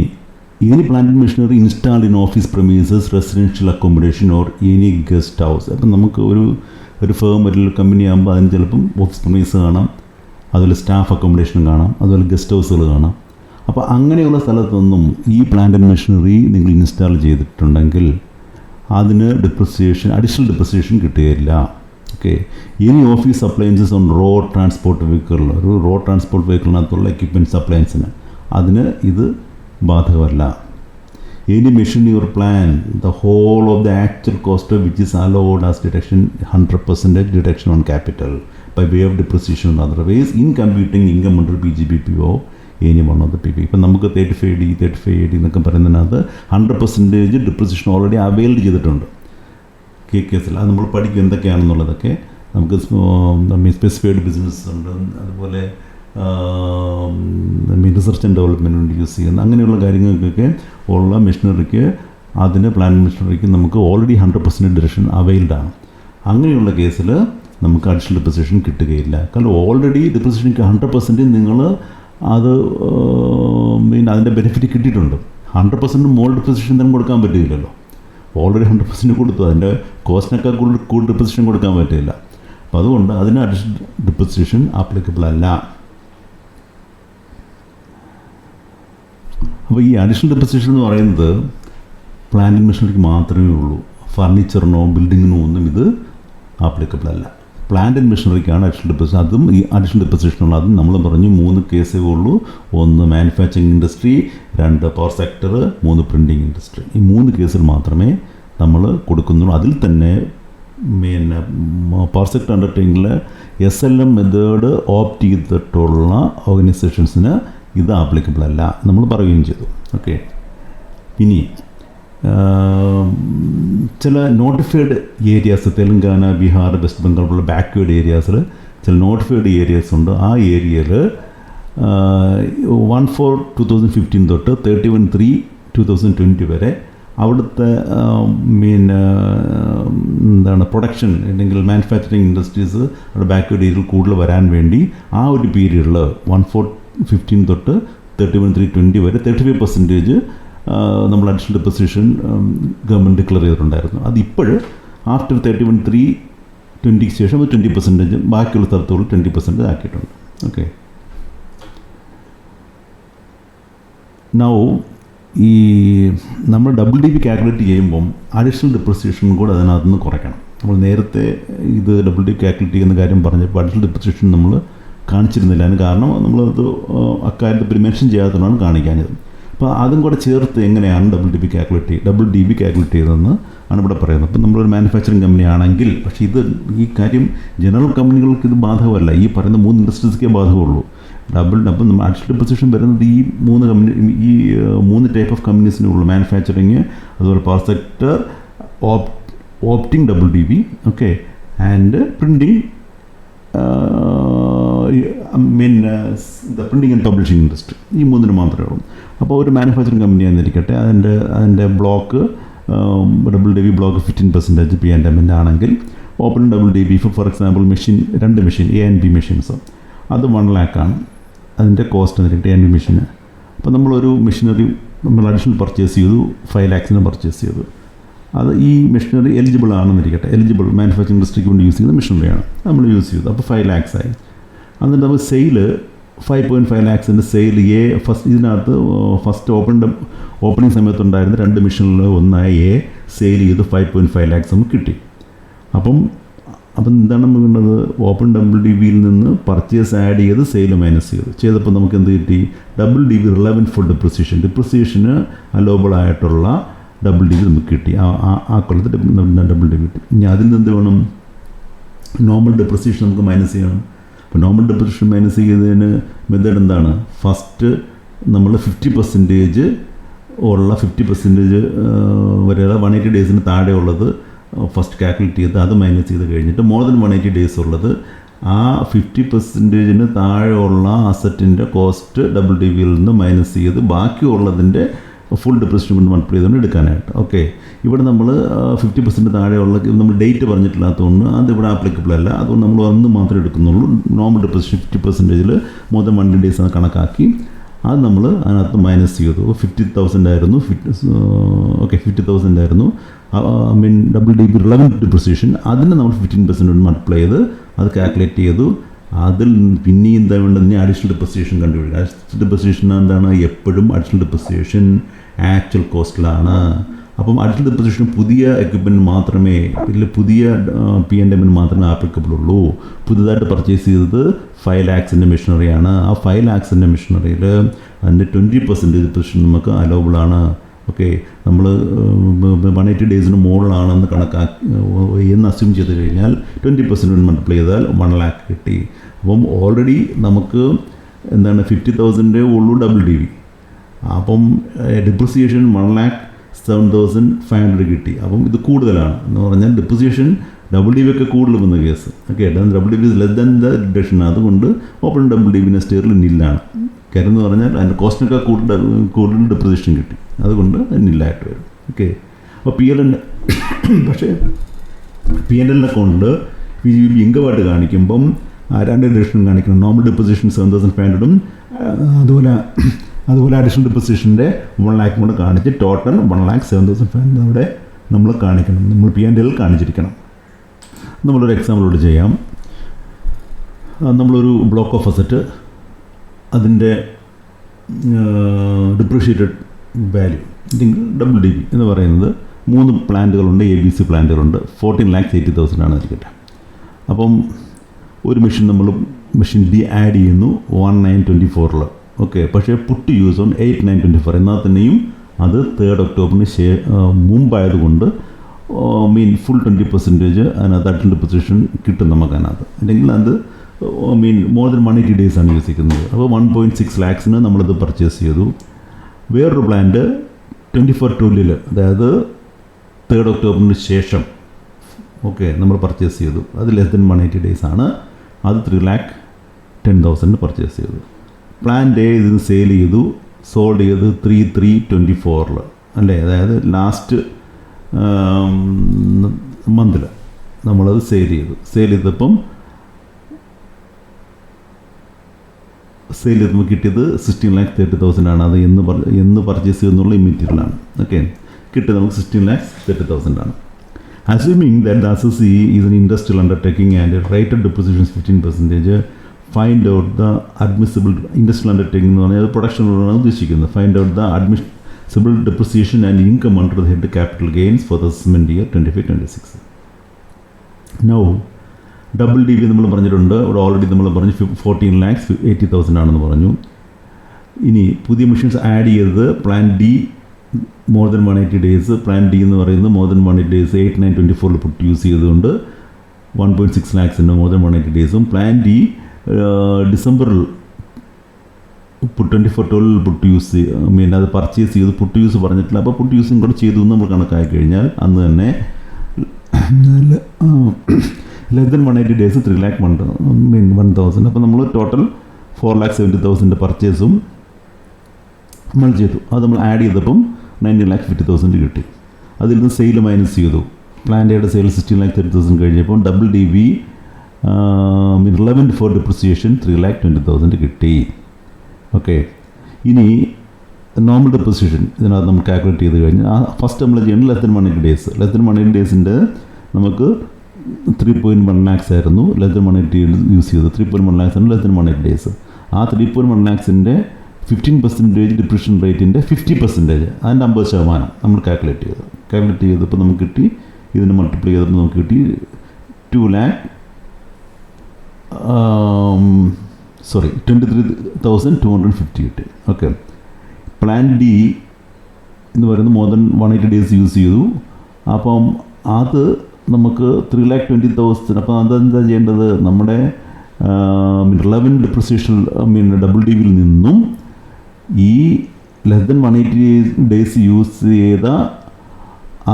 any plant and machinery installed in office premises residential accommodation or any guest house. അപ്പം നമുക്ക് ഒരു firm ഒരു company ആകുമ്പോൾ അതിന് ചിലപ്പം ഓഫീസ് പ്രമീസ് കാണാം, അതുപോലെ സ്റ്റാഫ് അക്കോമഡേഷനും കാണാം, അതുപോലെ ഗസ്റ്റ് ഹൗസുകൾ കാണാം. അപ്പോൾ അങ്ങനെയുള്ള സ്ഥലത്തൊന്നും ഈ പ്ലാന്റ് ആൻഡ് മെഷീനറി നിങ്ങൾ ഇൻസ്റ്റാൾ ചെയ്തിട്ടുണ്ടെങ്കിൽ അതിന് അഡീഷണൽ ഡെപ്രിസിയേഷൻ കിട്ടുകയില്ല. Okay. Any office appliances on road transport vehicle, ഒരു റോഡ് ട്രാൻസ്പോർട്ട് വെഹിക്കിളിനകത്തുള്ള എക്യുപ്മെൻറ്റ്സ് അപ്ലയൻസിന് അതിന് ഇത് ബാധകമല്ല. Any machine or plan, the whole of the actual cost of which is allowed as deduction 100% deduction on capital by way of depreciation or otherwise in computing income under PGBPO any one of the PP. ഇപ്പം നമുക്ക് 35D 35AD എന്നൊക്കെ പറയുന്നതിനകത്ത് 100% depreciation already availed ചെയ്തിട്ടുണ്ട് കേസിൽ. അത് നമ്മൾ പഠിക്കും എന്തൊക്കെയാണെന്നുള്ളതൊക്കെ. നമുക്ക് specified business ഉണ്ട്, അതുപോലെ റിസർച്ച് ആൻഡ് ഡെവലപ്മെൻറ്റ് വേണ്ടി യൂസ് ചെയ്യുന്ന അങ്ങനെയുള്ള കാര്യങ്ങൾക്കൊക്കെ ഉള്ള മെഷീനറിക്ക് അതിന് പ്ലാന്റ് മെഷീനറിക്ക് നമുക്ക് ഓൾറെഡി 100% ഡിഡക്ഷൻ അവൈൽഡ് ആണ്. അങ്ങനെയുള്ള കേസിൽ നമുക്ക് അഡീഷണൽ ഡെപ്രിസിയേഷൻ കിട്ടുകയില്ല. കാരണം ഓൾറെഡി ഡെപ്രിസിയേഷൻ 100% നിങ്ങൾ അത് അതിൻ്റെ ബെനിഫിറ്റ് കിട്ടിയിട്ടുണ്ട്. 100% മോൾ ഡെപ്രിസിയേഷൻ തന്നെ കൊടുക്കാൻ പറ്റില്ലല്ലോ. ഓൾറെഡി 100% കൊടുത്തു, അതിൻ്റെ കോസ്റ്റിനേക്കാൾ കൂടുതൽ ഡെപ്രിസിയേഷൻ കൊടുക്കാൻ പറ്റില്ല. അപ്പോൾ അതുകൊണ്ട് അതിന് അഡീഷണൽ ഡെപ്രിസിയേഷൻ ആപ്ലിക്കബിൾ അല്ല. അപ്പോൾ ഈ അഡീഷണൽ ഡെപ്രിസിയേഷൻ എന്ന് പറയുന്നത് പ്ലാന്റ് ആൻഡ് മെഷീനറിക്ക് മാത്രമേ ഉള്ളൂ. ഫർണിച്ചറിനോ ബിൽഡിങ്ങിനോ ഒന്നും ഇത് ആപ്ലിക്കബിൾ അല്ല. പ്ലാന്റ് ആൻഡ് മെഷീനറിക്കാണ് അഡീഷണൽ ഡെപ്രിസിയേഷൻ. അതും ഈ അഡീഷണൽ ഡെപ്രിസിയേഷൻ ഉള്ളത് അതും നമ്മൾ പറഞ്ഞു 3 കേസേ ഉള്ളൂ. 1 manufacturing industry, 2 power sector, 3 printing industry. ഈ 3 കേസിൽ മാത്രമേ നമ്മൾ കൊടുക്കുന്നുള്ളൂ. അതിൽ തന്നെ പവർ സെക്ടർ അണ്ടർടേക്കിങ്ങിൽ SLM മെത്തേഡ് ഓപ്റ്റ് ചെയ്തിട്ടുള്ള ഓർഗനൈസേഷൻസിന് ഇത് ആപ്ലിക്കബിൾ അല്ല നമ്മൾ പറയുകയും ചെയ്തു. ഓക്കെ. ഇനി ചില notified areas Telangana, Bihar, west Bengal പോലുള്ള ബാക്ക്വേർഡ് ഏരിയാസിൽ ചില നോട്ടിഫൈഡ് ഏരിയാസ് ഉണ്ട്. ആ ഏരിയയിൽ 1/4/2015 തൊട്ട് 31/3/2020 വരെ അവിടുത്തെ പ്രൊഡക്ഷൻ അല്ലെങ്കിൽ മാനുഫാക്ചറിങ് ഇൻഡസ്ട്രീസ് അവിടെ ബാക്ക്വേർഡ് ഏരിയയിൽ കൂടുതൽ വരാൻ വേണ്ടി ആ ഒരു പീരീഡിൽ 1/4/15 തൊട്ട് 31/3/20 വരെ 35% നമ്മൾ അഡീഷണൽ ഡെപ്രിസിയേഷൻ ഗവൺമെൻറ് ഡിക്ലെയർ ചെയ്തിട്ടുണ്ടായിരുന്നു. അതിപ്പോഴും ആഫ്റ്റർ 31/3/20 ശേഷം 20%, ബാക്കിയുള്ള സ്ഥലത്തുകൾ 20% ആക്കിയിട്ടുണ്ട്. ഓക്കെ. നൗ ഈ നമ്മൾ WDV കാൽക്കുലേറ്റ് ചെയ്യുമ്പം അഡീഷണൽ ഡെപ്രിസിയേഷൻ കൂടെ അതിനകത്ത് നിന്ന് കുറയ്ക്കണം. നമ്മൾ നേരത്തെ ഇത് WDV കാൽക്കുലേറ്റ് ചെയ്യുന്ന കാര്യം പറഞ്ഞപ്പോൾ അഡീഷണൽ ഡെപ്രിസിയേഷൻ നമ്മൾ കാണിച്ചിരുന്നില്ല. അതിന് കാരണം നമ്മളത് അക്കാര്യത്തിൽ മെൻഷൻ ചെയ്യാത്തതാണ് കാണിക്കാഞ്ഞത്. അപ്പോൾ അതും കൂടെ ചേർത്ത് എങ്ങനെയാണ് WDV കാൽക്കുലേറ്റ് ചെയ്തതെന്ന് ആണ് ഇവിടെ പറയുന്നത്. അപ്പോൾ നമ്മളൊരു മാനുഫാക്ചറിങ് കമ്പനി ആണെങ്കിൽ, പക്ഷേ ഈ കാര്യം ജനറൽ കമ്പനികൾക്ക് ഇത് ബാധകമല്ല. ഈ പറയുന്ന 3 ഇൻഡസ്ട്രീസ്ക്കേ ബാധകമുള്ളൂ. അപ്പം നമ്മൾ അഡീഷണൽ ഡെപ്രിസിയേഷൻ വരുന്നത് ഈ 3 ടൈപ്പ് ഓഫ് കമ്പനീസിനേ ഉള്ളൂ. മാനുഫാക്ചറിങ്, അതുപോലെ power sector opting WDV, okay, and printing printing and publishing industry. ഈ 3 മാത്രമേ ഉള്ളൂ. അപ്പോൾ ഒരു മാനുഫാക്ചറിങ് കമ്പനി എന്നിരിക്കട്ടെ, അതിൻ്റെ ബ്ലോക്ക് WDV ബ്ലോക്ക് 15% P&M ആണെങ്കിൽ open WDV for example machine 2 machine A and B machines അത് 1 ലാക്കാണ് അതിൻ്റെ കോസ്റ്റ് എന്നിട്ട് ANB മെഷീന്. അപ്പോൾ നമ്മളൊരു മെഷീനറി നമ്മൾ അഡീഷണൽ പർച്ചേസ് ചെയ്തു, 5 ലാക്സിന് പർച്ചേസ് ചെയ്തു. അത് ഈ മെഷീനറി എലിജിബിൾ ആണെന്നിരിക്കട്ടെ, എലിജിബിൾ മാനുഫാക്ചറിംഗ് ഇൻഡസ്ട്രിക്ക് വേണ്ടി യൂസ് ചെയ്യുന്ന മെഷീനറിയാണ് നമ്മൾ യൂസ് ചെയ്തു. അപ്പോൾ 5 ലാക്സായി. എന്നിട്ട് നമ്മൾ സെയില് 5.5 ലാക്സിൻ്റെ സെയിൽ ഫസ്റ്റ് ഇതിനകത്ത് ഫസ്റ്റ് ഓപ്പണിംഗ് സമയത്തുണ്ടായിരുന്ന 2 മെഷീനിൽ ഒന്നായ സെയിൽ ചെയ്ത് 5.5 ലാക്സ് നമുക്ക് കിട്ടി. അപ്പം എന്താണ് നമുക്ക് വേണ്ടത്? ഓപ്പൺ WDBയിൽ നിന്ന് പർച്ചേസ് ആഡ് ചെയ്ത് സെയിൽ മൈനസ് ചെയ്തപ്പോൾ നമുക്ക് എന്ത് കിട്ടി? WDB റിലവൻറ്റ് ഫോർ ഡിപ്രിസിയേഷന് അലോബിൾ ആയിട്ടുള്ള WDB നമുക്ക് കിട്ടി. ആ കൊല്ലത്ത് WDB കിട്ടി. ഇനി അതിൽ നിന്ന് എന്ത് വേണം? നോർമൽ ഡിപ്രിസിയേഷൻ നമുക്ക് മൈനസ് ചെയ്യണം. അപ്പോൾ നോർമൽ ഡിപ്രിസിയേഷൻ മൈനസ് ചെയ്യുന്നതിന് മെത്തേഡ് എന്താണ്? ഫസ്റ്റ് നമ്മൾ 50% ഉള്ള 50% വരെയുള്ള 180 ഡേയ്സിന് താഴെ ഉള്ളത് ഫസ്റ്റ് കാൽക്കുലേറ്റ് ചെയ്ത് അത് മൈനസ് ചെയ്ത് കഴിഞ്ഞിട്ട് മോർ ദൻ 180 ഡേയ്സ് ഉള്ളത് ആ 50%-ന് താഴെയുള്ള അസറ്റിൻ്റെ കോസ്റ്റ് WDBയിൽ നിന്ന് മൈനസ് ചെയ്ത് ബാക്കിയുള്ളതിൻ്റെ ഫുൾ ഡിപ്രിസിയേഷൻ കൊണ്ട് മൾട്ടിപ്ലൈ ചെയ്തുകൊണ്ട് എടുക്കാനായിട്ട്. ഓക്കെ, ഇവിടെ നമ്മൾ 50% താഴെയുള്ള നമ്മൾ ഡേറ്റ് പറഞ്ഞിട്ടില്ലാത്തതുകൊണ്ട് അതിവിടെ ആപ്ലിക്കബിൾ അല്ല. അതുകൊണ്ട് നമ്മൾ ഒന്ന് മാത്രമേ എടുക്കുന്നുള്ളൂ. നോർമൽ ഡിപ്രിസിയേഷൻ 50%-ൽ മോർ ദൻ 180 ഡേയ്സ് ആണ് കണക്കാക്കി അത് നമ്മൾ അതിനകത്ത് മൈനസ് ചെയ്തു. 50,000 ആയിരുന്നു. 50,000 ആയിരുന്നു WDB റിലവൻറ്റ് ഡിപ്രിസിയേഷൻ. അതിനെ നമ്മൾ 15% കൊണ്ട് മൾട്ടിപ്ലൈ ചെയ്ത് അത് കാൽക്കുലേറ്റ് ചെയ്തു. അതിൽ പിന്നെയും എന്താ വേണ്ടത്? ഇനി അഡീഷണൽ ഡിപ്രിസിയേഷൻ കണ്ടുപിടിക്കുക. അഡീഷണൽ ഡിപ്രിസിയേഷൻ എന്താണ്? എപ്പോഴും അഡീഷണൽ ഡിപ്രിസിയേഷൻ ആക്ച്വൽ കോസ്റ്റിലാണ്. അപ്പം അഡീഷണൽ ഡിപ്രിസിയേഷൻ പുതിയ എക്യുപ്മെൻറ്റ് മാത്രമേ, പുതിയ P&M മാത്രമേ ആപ്ലിക്കബിൾ ഉള്ളൂ. പുതുതായിട്ട് പർച്ചേസ് ചെയ്തത് 5 ലാക്സിൻ്റെ മെഷീനറിയാണ്. ആ 5 ലാക്സിൻ്റെ മെഷീനറിയിൽ അതിൻ്റെ 20% ഡിപ്രിസിയേഷൻ നമുക്ക് അലോബിളാണ്. ഓക്കെ, നമ്മൾ 180 ഡേയ്സിന് മുകളിലാണെന്ന് എന്ന് അസ്യൂം ചെയ്ത് കഴിഞ്ഞാൽ 20% മൾട്ടിപ്ലൈ ചെയ്താൽ 1 ലാക്ക് കിട്ടി. അപ്പം ഓൾറെഡി നമുക്ക് എന്താണ് 50,000 ഉള്ളൂ WDB. അപ്പം ഡിപ്രിസിയേഷൻ 1,07,500 കിട്ടി. അപ്പം ഇത് കൂടുതലാണ് എന്ന് പറഞ്ഞാൽ ഡിപ്രിസിയേഷൻ WDB ഒക്കെ കൂടുതൽ വന്ന case. Okay, WDB is less than the deduction. അതുകൊണ്ട് ഓപ്പൺ WDB നെക്സ്റ്റ് ഇയറിൽ നില്ലാണ്. കാര്യം എന്ന് പറഞ്ഞാൽ അതിൻ്റെ കോസ്റ്റിനൊക്കെ കൂടുതൽ ഡിപ്രിസിയേഷൻ കിട്ടി. അതുകൊണ്ട് നില്ലായിട്ട് വരും. ഓക്കെ, അപ്പോൾ പക്ഷേ P&L അക്കൗണ്ട് VGB ഇൻകമായിട്ട് കാണിക്കുമ്പം 2 ഡിഡക്ഷൻ കാണിക്കണം. നോർമൽ ഡിപ്രിസിയേഷൻ 7,500 അതുപോലെ അഡീഷണൽ ഡിപ്രിസിയേഷൻ്റെ 1 ലാക്ക് കൂടെ കാണിച്ച് ടോട്ടൽ 1,07,500 അവിടെ നമ്മൾ കാണിക്കണം. നമ്മൾ P&L കാണിച്ചിരിക്കണം. നമ്മളൊരു എക്സാമ്പിളോട് ചെയ്യാം. നമ്മളൊരു ബ്ലോക്ക് ഓഫ് അസറ്റ്, അതിൻ്റെ ഡിപ്രിഷിയേറ്റഡ് വാല്യൂ WDB എന്ന് പറയുന്നത് 3 പ്ലാന്റുകളുണ്ട്, ABC പ്ലാന്റുകളുണ്ട്. 14,80,000 ആണ് ഇരിക്കട്ടെ. അപ്പം ഒരു മെഷീൻ D ആഡ് ചെയ്യുന്നു 1924. ഓക്കെ, പക്ഷേ പുട്ട് യൂസ് ഓൺ 8/9/24. എന്നാൽ തന്നെയും അത് 3rd ഒക്ടോബറിന് മുമ്പായതുകൊണ്ട് ഫുൾ 20% അതിനകത്ത് അഡീഷണൽ ഡിപ്രിസിയേഷൻ കിട്ടും നമുക്ക് അതിനകത്ത്. അല്ലെങ്കിൽ അത് മോർ ദൻ 180 ഡേയ്സ് ആണ് യൂസ് ചെയ്യുന്നത്. അപ്പോൾ 1.6 ലാക്സിന് നമ്മളത് പർച്ചേസ് ചെയ്തു. വേറൊരു പ്ലാന്റ് 24/12, അതായത് 3rd ഒക്ടോബറിന് ശേഷം ഓക്കെ നമ്മൾ പർച്ചേസ് ചെയ്തു. അത് ലെസ് ദൻ 180 ഡേയ്സ് ആണ്. അത് 3,10,000 പർച്ചേസ് ചെയ്തു. പ്ലാന്റ് A ഇതിന് സെയിൽ ചെയ്തു, സോൾഡ് ചെയ്ത് 3/3/24 അല്ലേ, അതായത് ലാസ്റ്റ് മന്തിൽ നമ്മളത് സെയിൽ ചെയ്തപ്പം നമുക്ക് കിട്ടിയത് 16,30,000 ആണ്. അത് എന്ന് പർച്ചേസ് ചെയ്യുന്നുള്ള ഇമ്മീഡിയറ്റിലാണ്. ഓക്കെ, കിട്ടിയത് നമുക്ക് 16,30,000 ആണ്. Assuming that the assessee is an industrial undertaking and rate of depreciation is 15%, find out the admissible industrial undertaking എന്ന് പറഞ്ഞാൽ പ്രൊഡക്ഷനിലാണ് ഉദ്ദേശിക്കുന്നത്. Find out the admissible depreciation and income under the head capital gains for the assessment year 25-26. Now WDB നമ്മൾ പറഞ്ഞിട്ടുണ്ട്. ഇവിടെ already നമ്മൾ പറഞ്ഞു 14,80,000 ആണെന്ന് പറഞ്ഞു. ഇനി പുതിയ മെഷീൻസ് ആഡ് ചെയ്തത് plant D more than 180 days. Plant D എന്ന് പറയുന്നത് more than 180 days 8/9/24 put use ചെയ്തുകൊണ്ട് 1.6 ലാക്സിൻ്റെ മോർ ദൻ 180 ഡേയ്സും. പ്ലാൻ D ഡിസംബറിൽ 24/12 പുട്ട് യൂസ് അത് പർച്ചേസ് ചെയ്ത് പുട്ട് യൂസ് പറഞ്ഞിട്ടില്ല. അപ്പോൾ പുട്ട് യൂസും കൂടെ ചെയ്തു എന്ന് നമ്മൾ കണക്കാക്കി കഴിഞ്ഞാൽ അന്ന് തന്നെ ലെസ് ദൻ 180 ഡേയ്സ് 3,01,000. അപ്പോൾ നമ്മൾ ടോട്ടൽ 4,70,000 പർച്ചേസും നമ്മൾ ചെയ്തു. അത് നമ്മൾ ആഡ് ചെയ്തപ്പം 19,50,000 കിട്ടി. അതിൽ നിന്ന് സെയിൽ മൈനസ് ചെയ്തു. പ്ലാന്റയുടെ സെയിൽ 16,30,000 കഴിഞ്ഞപ്പോൾ WDB റിലവൻറ്റ് ഫോർ ഡിപ്രിസിയേഷൻ 3,20,000 കിട്ടി. ഓക്കെ, ഇനി നോർമൽ ഡിപ്രിസിയേഷൻ ഇതിനകത്ത് നമുക്ക് കാൽക്കുലേറ്റ് ചെയ്ത് കഴിഞ്ഞാൽ ഫസ്റ്റ് നമ്മൾ ചെയ്യേണ്ടത് less than 180 days. Less than 180 ഡേയ്സിൻ്റെ നമുക്ക് 3.1 lakhs ആയിരുന്നു ലെസ് ദൻ 180 യൂസ് ചെയ്തത്. 3.1 lakhs ആണ് ലെസ് ദൻ 180 ഡേയ്സ്. ആ 3.1 lakhsൻ്റെ 15% ഡിപ്രിഷൻ റേറ്റിൻ്റെ 50%, അതിൻ്റെ 50% നമ്മൾ കാൽക്കുലേറ്റ് ചെയ്തപ്പോൾ നമുക്ക് കിട്ടി. ഇതിന് മൾട്ടിപ്ലൈ ചെയ്തപ്പോൾ നമുക്ക് കിട്ടി 23,250 കിട്ടി. ഓക്കെ, പ്ലാൻ ഡി എന്ന് പറയുന്നത് മോർ ദൻ 180 ഡേയ്സ് യൂസ് ചെയ്തു. അപ്പം അത് നമുക്ക് 3,20,000. അപ്പോൾ അതെന്താ ചെയ്യേണ്ടത്? നമ്മുടെ റിലവൻറ്റ് ഡിപ്രിസിയേഷൻ WDV നിന്നും ഈ ലെസ് ദൻ 180 ഡേയ്സ് യൂസ് ചെയ്ത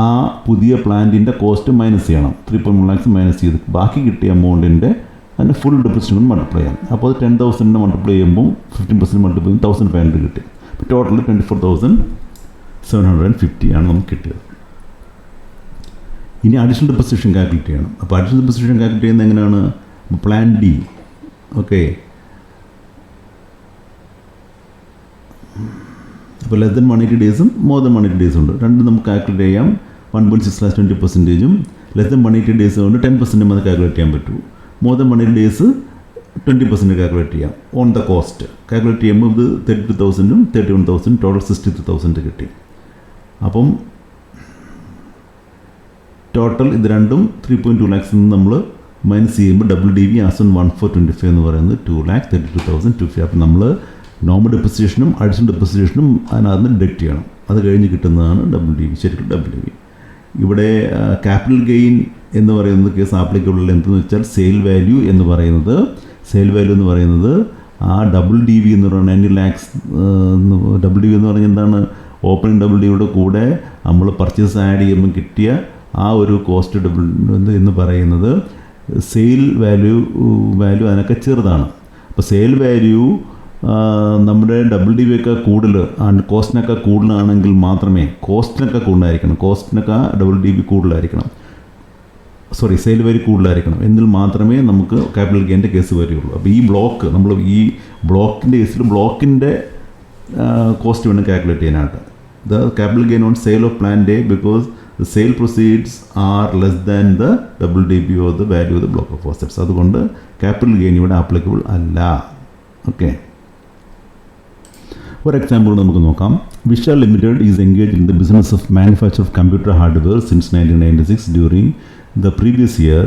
ആ പുതിയ പ്ലാന്റിൻ്റെ കോസ്റ്റ് മൈനസ് ചെയ്യണം. 3.1 lakhs മൈനസ് ചെയ്ത് ബാക്കി കിട്ടിയ എമൗണ്ടിൻ്റെ അതിന് ഫുൾ ഡിപ്രിസിയേഷൻ കൊണ്ട് മൾട്ടിപ്ലൈ ചെയ്യാം. അപ്പോൾ അത് 10,000 മൾട്ടിപ്ലൈ ചെയ്യുമ്പോൾ 15% മൾട്ടിപ്ലൈ ചെയ്യുമ്പോൾ 1,500 കിട്ടി. ടോട്ടൽ 24,750 ആണ് നമുക്ക് കിട്ടിയത്. ഇനി അഡീഷണൽ ഡിപ്രിസിയേഷൻ കാൽക്കുലേറ്റ് ചെയ്യണം. അപ്പോൾ അഡീഷണൽ ഡിപ്രിസിയേഷൻ കാൽക്കുലേറ്റ് ചെയ്യുന്നത് എങ്ങനെയാണ്? Plan D. ഓക്കെ, അപ്പോൾ ലെസ് ദൻ 180 ഡേയ്സും മോർ ദൻ 180 ഡേയ്സും ഉണ്ട്. രണ്ടും നമുക്ക് കാൽക്കുലേറ്റ് ചെയ്യാം. 1.6 lakhs 20%, ലെസ് ദൻ 180 ഡേയ്സ് കൊണ്ട് 10% അത് കാൽക്കുലേറ്റ് ചെയ്യാൻ പറ്റൂ. മോർ ദൻ 180 ഡേയ്സ് 20% കാൽക്കുലേറ്റ് ചെയ്യാം. ഓൺ ദ കോസ്റ്റ് കാൽക്കുലേറ്റ് ചെയ്യുമ്പോൾ ഇത് 32,000ഉം 31,000, ടോട്ടൽ 63,000 കിട്ടി. അപ്പം ടോട്ടൽ ഇത് രണ്ടും 3.2 lakhs നിന്ന് നമ്മൾ മൈനസ് ചെയ്യുമ്പോൾ WDV ആസ് ഓൺ 1/4/25 എന്ന് പറയുന്നത് 2,32,250. അപ്പം നമ്മൾ നോർമൽ ഡിപ്രിസിയേഷനും അഡീഷണൽ ഡിപ്രിസിയേഷനും അതിനകത്ത് ഡിഡക്റ്റ് ചെയ്യണം. അത് കഴിഞ്ഞ് കിട്ടുന്നതാണ് WDV. ശരിക്കും WDV ഇവിടെ ക്യാപിറ്റൽ ഗെയിൻ എന്ന് പറയുന്നത് കേസ് ആപ്ലിക്കബിൾ എന്തെന്ന് വെച്ചാൽ സെയിൽ വാല്യൂ എന്ന് പറയുന്നത് ആ WDV എന്ന് പറയുന്നത് 90 lakhs. WDV എന്ന് പറഞ്ഞാൽ എന്താണ്? ഓപ്പണിംഗ് WDVയുടെ കൂടെ നമ്മൾ പർച്ചേസ് ആഡ് ചെയ്യുമ്പോൾ കിട്ടിയ ആ ഒരു കോസ്റ്റ് എന്ന് പറയുന്നത് സെയിൽ വാല്യൂ അതിനൊക്കെ ചെറുതാണ്. അപ്പോൾ സെയിൽ വാല്യൂ നമ്മുടെ WDV ഒക്കെ കൂടുതൽ കോസ്റ്റിനൊക്കെ കൂടുതലാണെങ്കിൽ മാത്രമേ കോസ്റ്റിനൊക്കെ WDV കൂടുതലായിരിക്കണം. സെയിൽ വാല്യൂ കൂടുതലായിരിക്കണം എങ്കിൽ മാത്രമേ നമുക്ക് ക്യാപിറ്റൽ ഗെയിൻ്റെ കേസ് വരികയുള്ളൂ. അപ്പോൾ ഈ ബ്ലോക്കിൻ്റെ കേസിൽ ബ്ലോക്കിൻ്റെ കോസ്റ്റ് വേണം കാൽക്കുലേറ്റ് ചെയ്യാനായിട്ട്. The capital gain on sale of plan day because the sale proceeds are less than the WDV or the value of the block of assets. അതുകൊണ്ട് ക്യാപിറ്റൽ ഗെയിൻ ഇവിടെ applicable അല്ല. Okay, ഒരു example നമുക്ക് നോക്കാം. Vishal limited is engage in the business of manufacture of computer hardware since 1996. During the previous year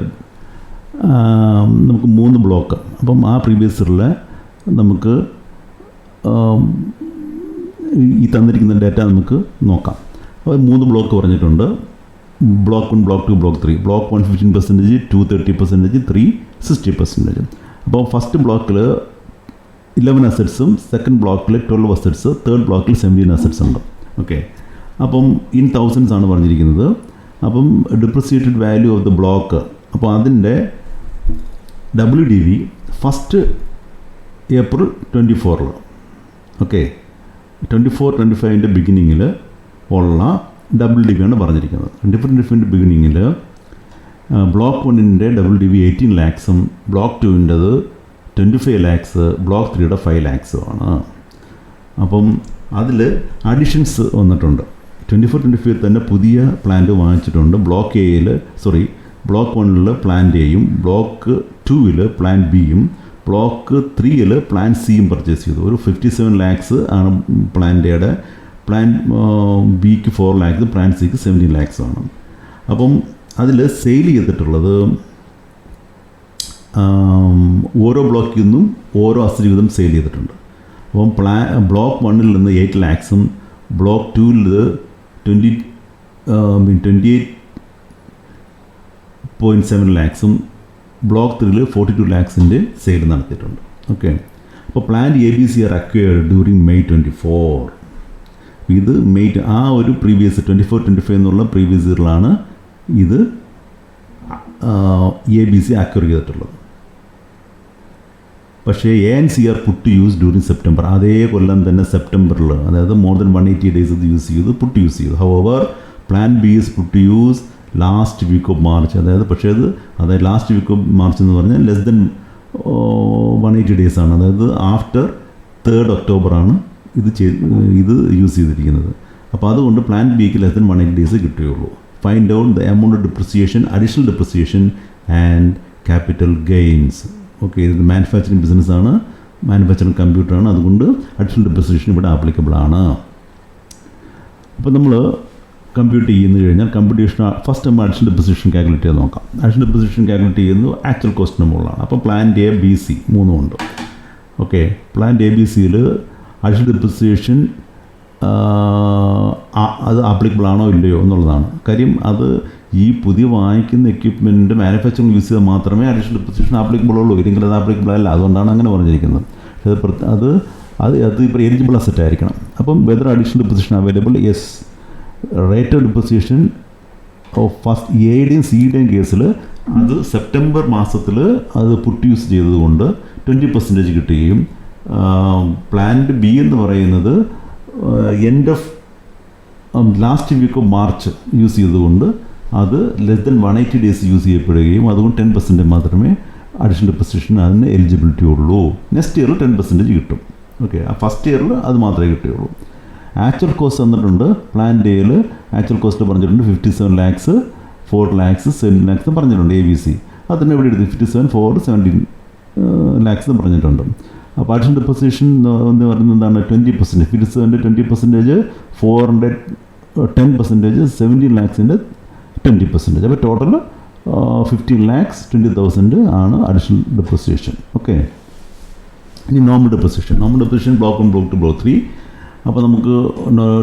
നമുക്ക് 3 block. അപ്പം ആ previous ഇയറിൽ നമുക്ക് ഈ തന്നിരിക്കുന്ന ഡാറ്റ നമുക്ക് നോക്കാം. അപ്പോൾ 3 ബ്ലോക്ക് പറഞ്ഞിട്ടുണ്ട്. Block 1, block 2, block 3. ബ്ലോക്ക് 1 15%, 2 30%, 3 60%. അപ്പോൾ ഫസ്റ്റ് ബ്ലോക്കിൽ 11 അസറ്റ്സും സെക്കൻഡ് ബ്ലോക്കിൽ 12 അസറ്റ്സ്, തേർഡ് ബ്ലോക്കിൽ 17 അസറ്റ്സ് ഉണ്ട്. ഓക്കെ, അപ്പം ഇൻ തൗസൻഡ്സ് ആണ് പറഞ്ഞിരിക്കുന്നത്. അപ്പം depreciated value of the block, അപ്പോൾ അതിൻ്റെ WDV ഫസ്റ്റ് April 24. ഓക്കെ, 24-25 ബിഗിനിങ്ങിൽ ഉള്ള WDV ആണ് പറഞ്ഞിരിക്കുന്നത്. 24-25 ബിഗിനിങ്ങിൽ ബ്ലോക്ക് 1ൻ്റെ WDV 18 lakhsഉം ബ്ലോക്ക് 2ൻ്റെത് 25 lakhs, ബ്ലോക്ക് 3യുടെ 5 lakhs ആണ്. അപ്പം അതിൽ അഡീഷൻസ് വന്നിട്ടുണ്ട്. 24-25 തന്നെ പുതിയ പ്ലാന്റ് വാങ്ങിച്ചിട്ടുണ്ട്. ബ്ലോക്ക് 1ൽ പ്ലാന്റ് എയും ബ്ലോക്ക് 2ൽ പ്ലാന്റ് ബിയും ബ്ലോക്ക് 3ൽ പ്ലാന്റ് സിയും പർച്ചേസ് ചെയ്തു. ഒരു 57 lakhs ആണ് പ്ലാന്റ് എയുടെ. പ്ലാൻ ബിക്ക് 4 lakhs, പ്ലാൻ സിക്ക് 17 lakhs ആണ്. അപ്പം അതിൽ സെയിൽ ചെയ്തിട്ടുള്ളത് ഓരോ ബ്ലോക്കിൽ നിന്നും ഓരോ അസറ്റ് വീതം സെയിൽ ചെയ്തിട്ടുണ്ട്. അപ്പം ബ്ലോക്ക് 1ൽ നിന്ന് 8 lakhsഉം ബ്ലോക്ക് 2ൽ 28.7 lakhsഉം ബ്ലോക്ക് 3ൽ 42 lakhsൻ്റെ സെയിൽ നടത്തിയിട്ടുണ്ട്. ഓക്കെ, അപ്പോൾ plant ABC are acquired during May 24. ഇത് ആ ഒരു പ്രീവിയസ് 24-25 എന്നുള്ള പ്രീവിയസ് ഇയറിലാണ് ഇത് ABC അക്വയർ ചെയ്തിട്ടുള്ളത്. പക്ഷേ ANCR put use during September. അതേ കൊല്ലം തന്നെ സെപ്റ്റംബറിൽ, അതായത് മോർ ദൻ 180 days ഇത് യൂസ് ചെയ്തു, പുട്ട് യൂസ് ചെയ്തു. Our plant B is put use last week of March, അതായത് ലാസ്റ്റ് വീക്ക് ഓഫ് മാർച്ച് എന്ന് പറഞ്ഞാൽ ലെസ് ദെൻ 180 days ആണ്. അതായത് ആഫ്റ്റർ 3rd October ആണ് ഇത് യൂസ് ചെയ്തിരിക്കുന്നത്. അപ്പോൾ അതുകൊണ്ട് പ്ലാൻ ബിക്ക് ലെസ് ദെൻ 180 days കിട്ടുകയുള്ളൂ. Find out the amount of depreciation, additional depreciation and capital gains. Okay, ഇത് മാനുഫാക്ചറിങ് ബിസിനസ്സാണ്, മാനുഫാക്ചറിങ് കമ്പ്യൂട്ടറാണ്, അതുകൊണ്ട് അഡീഷണൽ ഡിപ്രിസിയേഷൻ ഇവിടെ ആപ്ലിക്കബിൾ ആണ്. അപ്പോൾ നമ്മൾ കമ്പ്യൂട്ട് ചെയ്യുന്നു കഴിഞ്ഞാൽ കമ്പ്യൂട്ടേഷൻ ഫസ്റ്റ് നമ്മൾ അഡീഷണൽ ഡിപ്രിസിയേഷൻ കാൽക്കുലേറ്റ് ചെയ്ത് നോക്കാം. അഡീഷണൽ ഡിപ്രിസിയേഷൻ കാൽക്കുലേറ്റ് ചെയ്യുന്നത് ആക്ച്വൽ കോസ്റ്റിന് മുകളിലാണ്. അപ്പോൾ പ്ലാൻ എ ബി സി മൂന്നുമുണ്ട്. ഓക്കെ, പ്ലാൻ എ ബി സിയിൽ അഡീഷണൽ ഡിപ്രിസിയേഷൻ അത് ആപ്ലിക്കബിൾ ആണോ ഇല്ലയോ എന്നുള്ളതാണ് കാര്യം. അത് ഈ പുതിയ വാങ്ങിക്കുന്ന എക്യുപ്മെൻറ്റ് മാനുഫാക്ചറിങ് യൂസ് ചെയ്താൽ മാത്രമേ അഡീഷണൽ ഡിപ്രിസിയേഷൻ ആപ്ലിക്കബിൾ ഉള്ളൂ, ഇല്ലെങ്കിൽ അത് ആപ്ലിക്കബിൾ അല്ല. അതുകൊണ്ടാണ് അങ്ങനെ പറഞ്ഞിരിക്കുന്നത്. അത് ഇപ്പോൾ എലിജിബിൾ അസറ്റ് ആയിരിക്കണം. അപ്പം whether additional depreciation available, yes. Rate of depreciation of first എയുടെയും സിയുടെയും കേസിൽ അത് സെപ്റ്റംബർ മാസത്തിൽ അത് പുട്ട് യൂസ് ചെയ്തതുകൊണ്ട് 20% കിട്ടുകയും പ്ലാന്റ് ബി എന്ന് പറയുന്നത് end of last week of March use ചെയ്തുകൊണ്ട് അത് ലെസ് ദെൻ 180 days യൂസ് ചെയ്യപ്പെടുകയും അതുകൊണ്ട് 10% മാത്രമേ അഡീഷണൽ ഡിപ്രിസിയേഷൻ അതിന് എലിജിബിലിറ്റി ഉള്ളൂ. നെക്സ്റ്റ് ഇയറിൽ 10% കിട്ടും. ഓക്കെ, ആ ഫസ്റ്റ് ഇയറിൽ അത് മാത്രമേ കിട്ടുകയുള്ളൂ. ആക്ച്വൽ കോസ്റ്റ് തന്നിട്ടുണ്ട്. പ്ലാൻ എയിൽ ആക്ച്വൽ കോസ്റ്റ് പറഞ്ഞിട്ടുണ്ട് 57 lakhs, 4 lakhs, 7 lakhs പറഞ്ഞിട്ടുണ്ട് എ ബി സി. അതിന് ഇവിടെ എടുത്ത് 57, 4, 17 lakhs പറഞ്ഞിട്ടുണ്ട്. അപ്പോൾ അഡീഷണൽ ഡിപ്രിസിയേഷൻ എന്ന് പറയുന്നത് എന്താണ്? 20%. 57-ൻ്റെ 20%, 400 10%, 17 lakhs-ൻ്റെ 20%. അപ്പോൾ ടോട്ടൽ 15 lakhs 20,000 ആണ് അഡീഷണൽ ഡിപ്രിസിയേഷൻ. ഓക്കെ, ഇനി normal depreciation block 1, block 2, block 3. അപ്പോൾ നമുക്ക്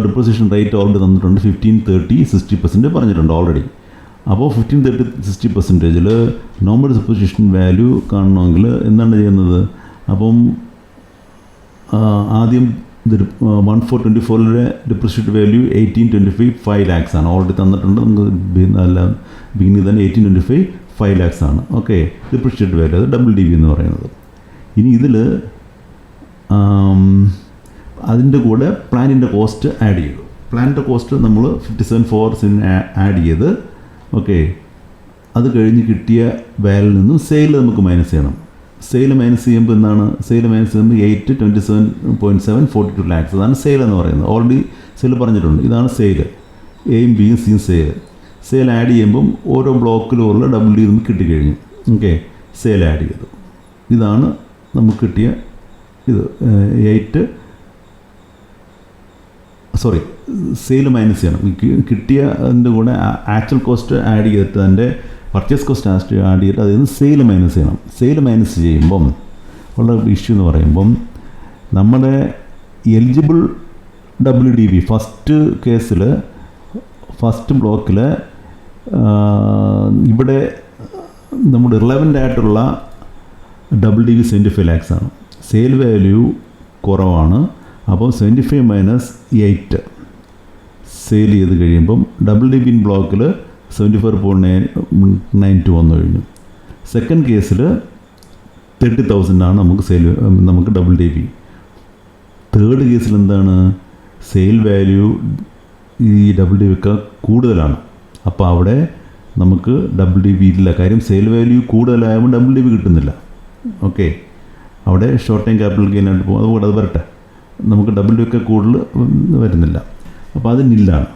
ഡിപ്രിസിയേഷൻ റേറ്റ് ഓൾറെഡി തന്നിട്ടുണ്ട്. 15, 30, 60% പറഞ്ഞിട്ടുണ്ട് ഓൾറെഡി. അപ്പോൾ 15, 30, 60%-ൽ നോർമൽ ഡിപ്രിസിയേഷൻ വാല്യൂ കാണണമെങ്കിൽ എന്താണ് ചെയ്യുന്നത്? അപ്പം ആദ്യം 1424-ലെ ഡിപ്രിസിയേറ്റ് വാല്യൂ 1825 5 lakhs ആണ് ഓൾറെഡി തന്നിട്ടുണ്ട്. നമുക്ക് ബിഗിനിങ് തന്നെ 1825 5 lakhs ആണ്. ഓക്കെ, ഡിപ്രിസിയേറ്റ് വാല്യൂ, അത് WDV എന്ന് പറയുന്നത്. ഇനി ഇതിൽ അതിൻ്റെ കൂടെ പ്ലാനിൻ്റെ കോസ്റ്റ് ആഡ് ചെയ്തു. പ്ലാനിൻ്റെ കോസ്റ്റ് നമ്മൾ 57,4 ആഡ് ചെയ്ത്, ഓക്കെ, അത് കഴിഞ്ഞ് കിട്ടിയ വാല്യൂവിൽ നിന്നും സെയിൽ നമുക്ക് മൈനസ് ചെയ്യണം. സെയിൽ മൈനസ് ചെയ്യുമ്പോൾ എന്താണ്? സെയിൽ മൈനസ് ചെയ്യുമ്പോൾ 8, 27.7, 42 lakhs. അതാണ് സെയിൽ എന്ന് പറയുന്നത്. ഓൾറെഡി സെയിൽ പറഞ്ഞിട്ടുണ്ട്. ഇതാണ് സെയിൽ, എയും ബിയും സിയും സെയിൽ. സെയിൽ ആഡ് ചെയ്യുമ്പം ഓരോ ബ്ലോക്കിലുള്ള WD നമുക്ക് കിട്ടിക്കഴിഞ്ഞു. ഓക്കെ, സെയിൽ ആഡ് ചെയ്തു. ഇതാണ് നമുക്ക് കിട്ടിയ ഇത് 8 സെയിൽ മൈനസ് ചെയ്യണം. കിട്ടിയ അതിൻ്റെ കൂടെ ആക്ച്വൽ കോസ്റ്റ് ആഡ് ചെയ്തിട്ട് അതിൻ്റെ പർച്ചേസ് കോസ്റ്റ് ആഡ് ചെയ്തിട്ട് അതിൽ നിന്ന് സെയിൽ മൈനസ് ചെയ്യണം. സെയിൽ മൈനസ് ചെയ്യുമ്പം ഉള്ള ഇഷ്യൂ എന്ന് പറയുമ്പം നമ്മുടെ എലിജിബിൾ WDV ഫസ്റ്റ് ബ്ലോക്കിൽ ഇവിടെ നമ്മുടെ റിലവൻ്റ് ആയിട്ടുള്ള WDV 75 lakhs ആണ്. സെയിൽ വാല്യൂ കുറവാണ്. അപ്പോൾ 75 - 8 സെയിൽ ചെയ്ത് കഴിയുമ്പം WDV ബ്ലോക്കിൽ 74.92 വന്നു കഴിഞ്ഞു. സെക്കൻഡ് കേസിൽ 30,000 ആണ് നമുക്ക് WDV. തേർഡ് കേസിൽ എന്താണ്? സെയിൽ വാല്യൂ ഈ WDV കൂടുതലാണ്. അപ്പോൾ അവിടെ നമുക്ക് WDV ഇല്ല. കാര്യം സെയിൽ വാല്യൂ കൂടുതലായപ്പോൾ WDV കിട്ടുന്നില്ല. ഓക്കെ, അവിടെ ഷോർട്ട് ടൈം ക്യാപിറ്റൽ ഗെയിൻ ആയിട്ട് പോകും. അതുകൂടെ അത് വരട്ടെ, നമുക്ക് WDV കൂടുതൽ വരുന്നില്ല. അപ്പോൾ അത് നില്ലാണ്.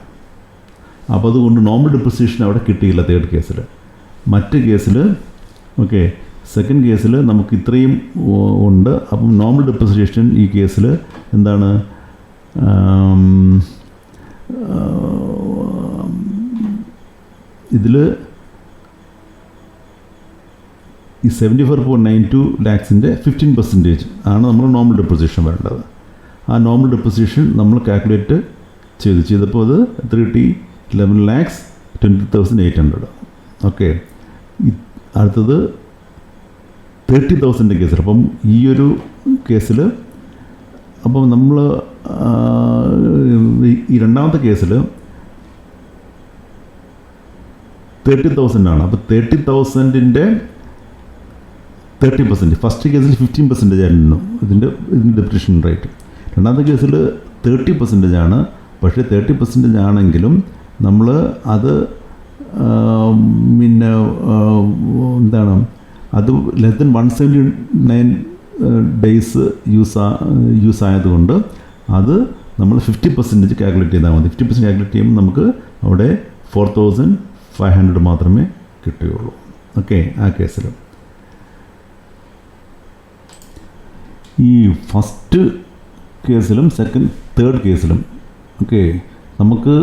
അപ്പോൾ അതുകൊണ്ട് നോർമൽ ഡിപ്രിസിയേഷൻ അവിടെ കിട്ടിയില്ല തേർഡ് കേസിൽ. മറ്റ് കേസിൽ ഓക്കെ, സെക്കൻഡ് കേസിൽ നമുക്ക് ഇത്രയും ഉണ്ട്. അപ്പം നോർമൽ ഡിപ്രിസിയേഷൻ ഈ കേസിൽ എന്താണ്? ഇതിൽ ഈ 74.92 lakhs-ൻ്റെ 15% ആണ് നമ്മൾ നോർമൽ ഡിപ്രിസിയേഷൻ വരേണ്ടത്. ആ നോർമൽ ഡിപ്രിസിയേഷൻ നമ്മൾ കാൽക്കുലേറ്റ് ചെയ്തപ്പോൾ അത് 11,20,800. ഓക്കെ, അടുത്തത് 30,000 കേസിൽ. അപ്പം ഈ ഒരു കേസിൽ അപ്പം നമ്മൾ ഈ രണ്ടാമത്തെ കേസിൽ 30,000 ആണ്. അപ്പോൾ 30,000-ൻ്റെ 30%. ഫസ്റ്റ് കേസിൽ 15% ആയിരുന്നു ഇതിൻ്റെ ഡിപ്രിസിയേഷൻ റേറ്റ്. രണ്ടാമത്തെ കേസിൽ 30% ആണ്. പക്ഷേ 30% ആണെങ്കിലും നമ്മൾ അത് പിന്നെ എന്താണ് അത് ലെസ് ദൻ 179 ഡേയ്സ് യൂസ് ആയതുകൊണ്ട് അത് നമ്മൾ 50% കാൽക്കുലേറ്റ് ചെയ്താൽ മതി. 50% കാൽക്കുലേറ്റ് ചെയ്യുമ്പോൾ നമുക്ക് അവിടെ 4500 മാത്രമേ കിട്ടുകയുള്ളൂ. ഓക്കെ, ആ കേസിൽ ഈ ഫസ്റ്റ് കേസിലും തേർഡ് കേസിലും ഓക്കെ നമുക്ക്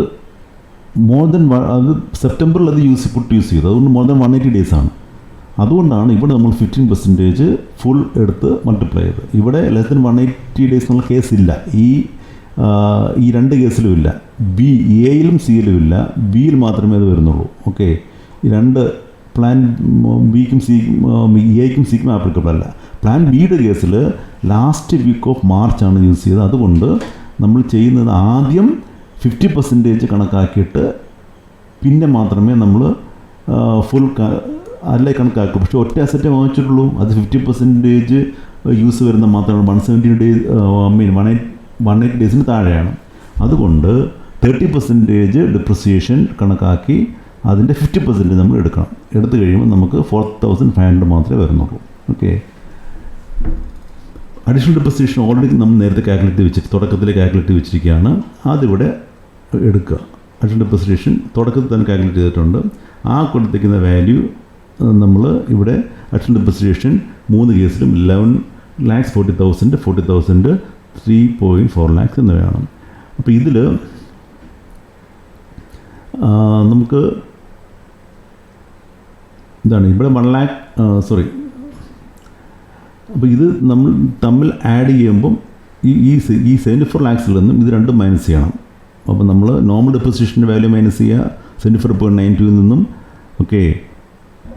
മോർ ദൻ അത് സെപ്റ്റംബറിൽ അത് യൂസ് ചെയ്തു, അതുകൊണ്ട് മോർ ദൻ 180 ഡേയ്സ് ആണ്. അതുകൊണ്ടാണ് ഇവിടെ നമ്മൾ 15% ഫുൾ എടുത്ത് മൾട്ടിപ്ലൈ ചെയ്ത്. ഇവിടെ ലെസ് ദൻ 180 ഡേയ്സ് എന്നുള്ള കേസില്ല, ഈ രണ്ട് കേസിലും ഇല്ല. എയിലും സിയിലും ഇല്ല, ബിയിൽ മാത്രമേ അത് വരുന്നുള്ളൂ. ഓക്കെ, ഈ രണ്ട് പ്ലാൻ ബിക്കും എയ്ക്കും സിക്കും ആപ്ലിക്കബിൾ അല്ല. പ്ലാൻ ബിയുടെ കേസിൽ ലാസ്റ്റ് വീക്ക് ഓഫ് മാർച്ചാണ് യൂസ് ചെയ്തത്. അതുകൊണ്ട് നമ്മൾ ചെയ്യുന്നത് ആദ്യം 50% കണക്കാക്കിയിട്ട് പിന്നെ മാത്രമേ നമ്മൾ ഫുൾ അല്ലേ കണക്കാക്കും. പക്ഷേ ഒറ്റ അസറ്റേ വാങ്ങിച്ചിട്ടുള്ളൂ, അത് 50% യൂസ് വരുന്ന മാത്രമാണ്. 170 ഡേയ്സ് 180 ഡേയ്സിന് താഴെയാണ്. അതുകൊണ്ട് 30% ഡിപ്രിസിയേഷൻ കണക്കാക്കി അതിൻ്റെ 50% നമ്മൾ എടുക്കണം. എടുത്തു കഴിയുമ്പോൾ നമുക്ക് 4500 മാത്രമേ വരുന്നുള്ളൂ. ഓക്കെ, അഡീഷണൽ ഡിപ്രിസിയേഷൻ ഓൾറെഡി നമ്മൾ നേരത്തെ കാൽക്കുലേറ്റ് വെച്ചിട്ട് തുടക്കത്തിൽ കാൽക്കുലേറ്റ് വെച്ചിരിക്കുകയാണ്. അതിവിടെ എടുക്കുക. അഡീഷണൽ ഡിപ്രിസിയേഷൻ തുടക്കത്തിൽ തന്നെ കാൽക്കുലേറ്റ് ചെയ്തിട്ടുണ്ട്. ആ കൊടുത്തിരിക്കുന്ന വാല്യൂ നമ്മൾ ഇവിടെ അഡീഷണൽ ഡിപ്രിസിയേഷൻ 3 കേസിലും 11,40,000, 40,000, 3.4 lakhs എന്നിവയാണ്. അപ്പോൾ ഇതിൽ നമുക്ക് എന്താണ് ഇവിടെ 1 lakh അപ്പോൾ ഇത് നമ്മൾ തമ്മിൽ ആഡ് ചെയ്യുമ്പം ഈ 74 lakhsൽ നിന്നും ഇത് രണ്ടും മൈനസ് ചെയ്യണം. അപ്പോൾ നമ്മൾ നോർമൽ ഡിപ്രിസിയേഷൻ്റെ വാല്യൂ മൈനസ് ചെയ്യുക 74.92 നിന്നും. ഓക്കെ,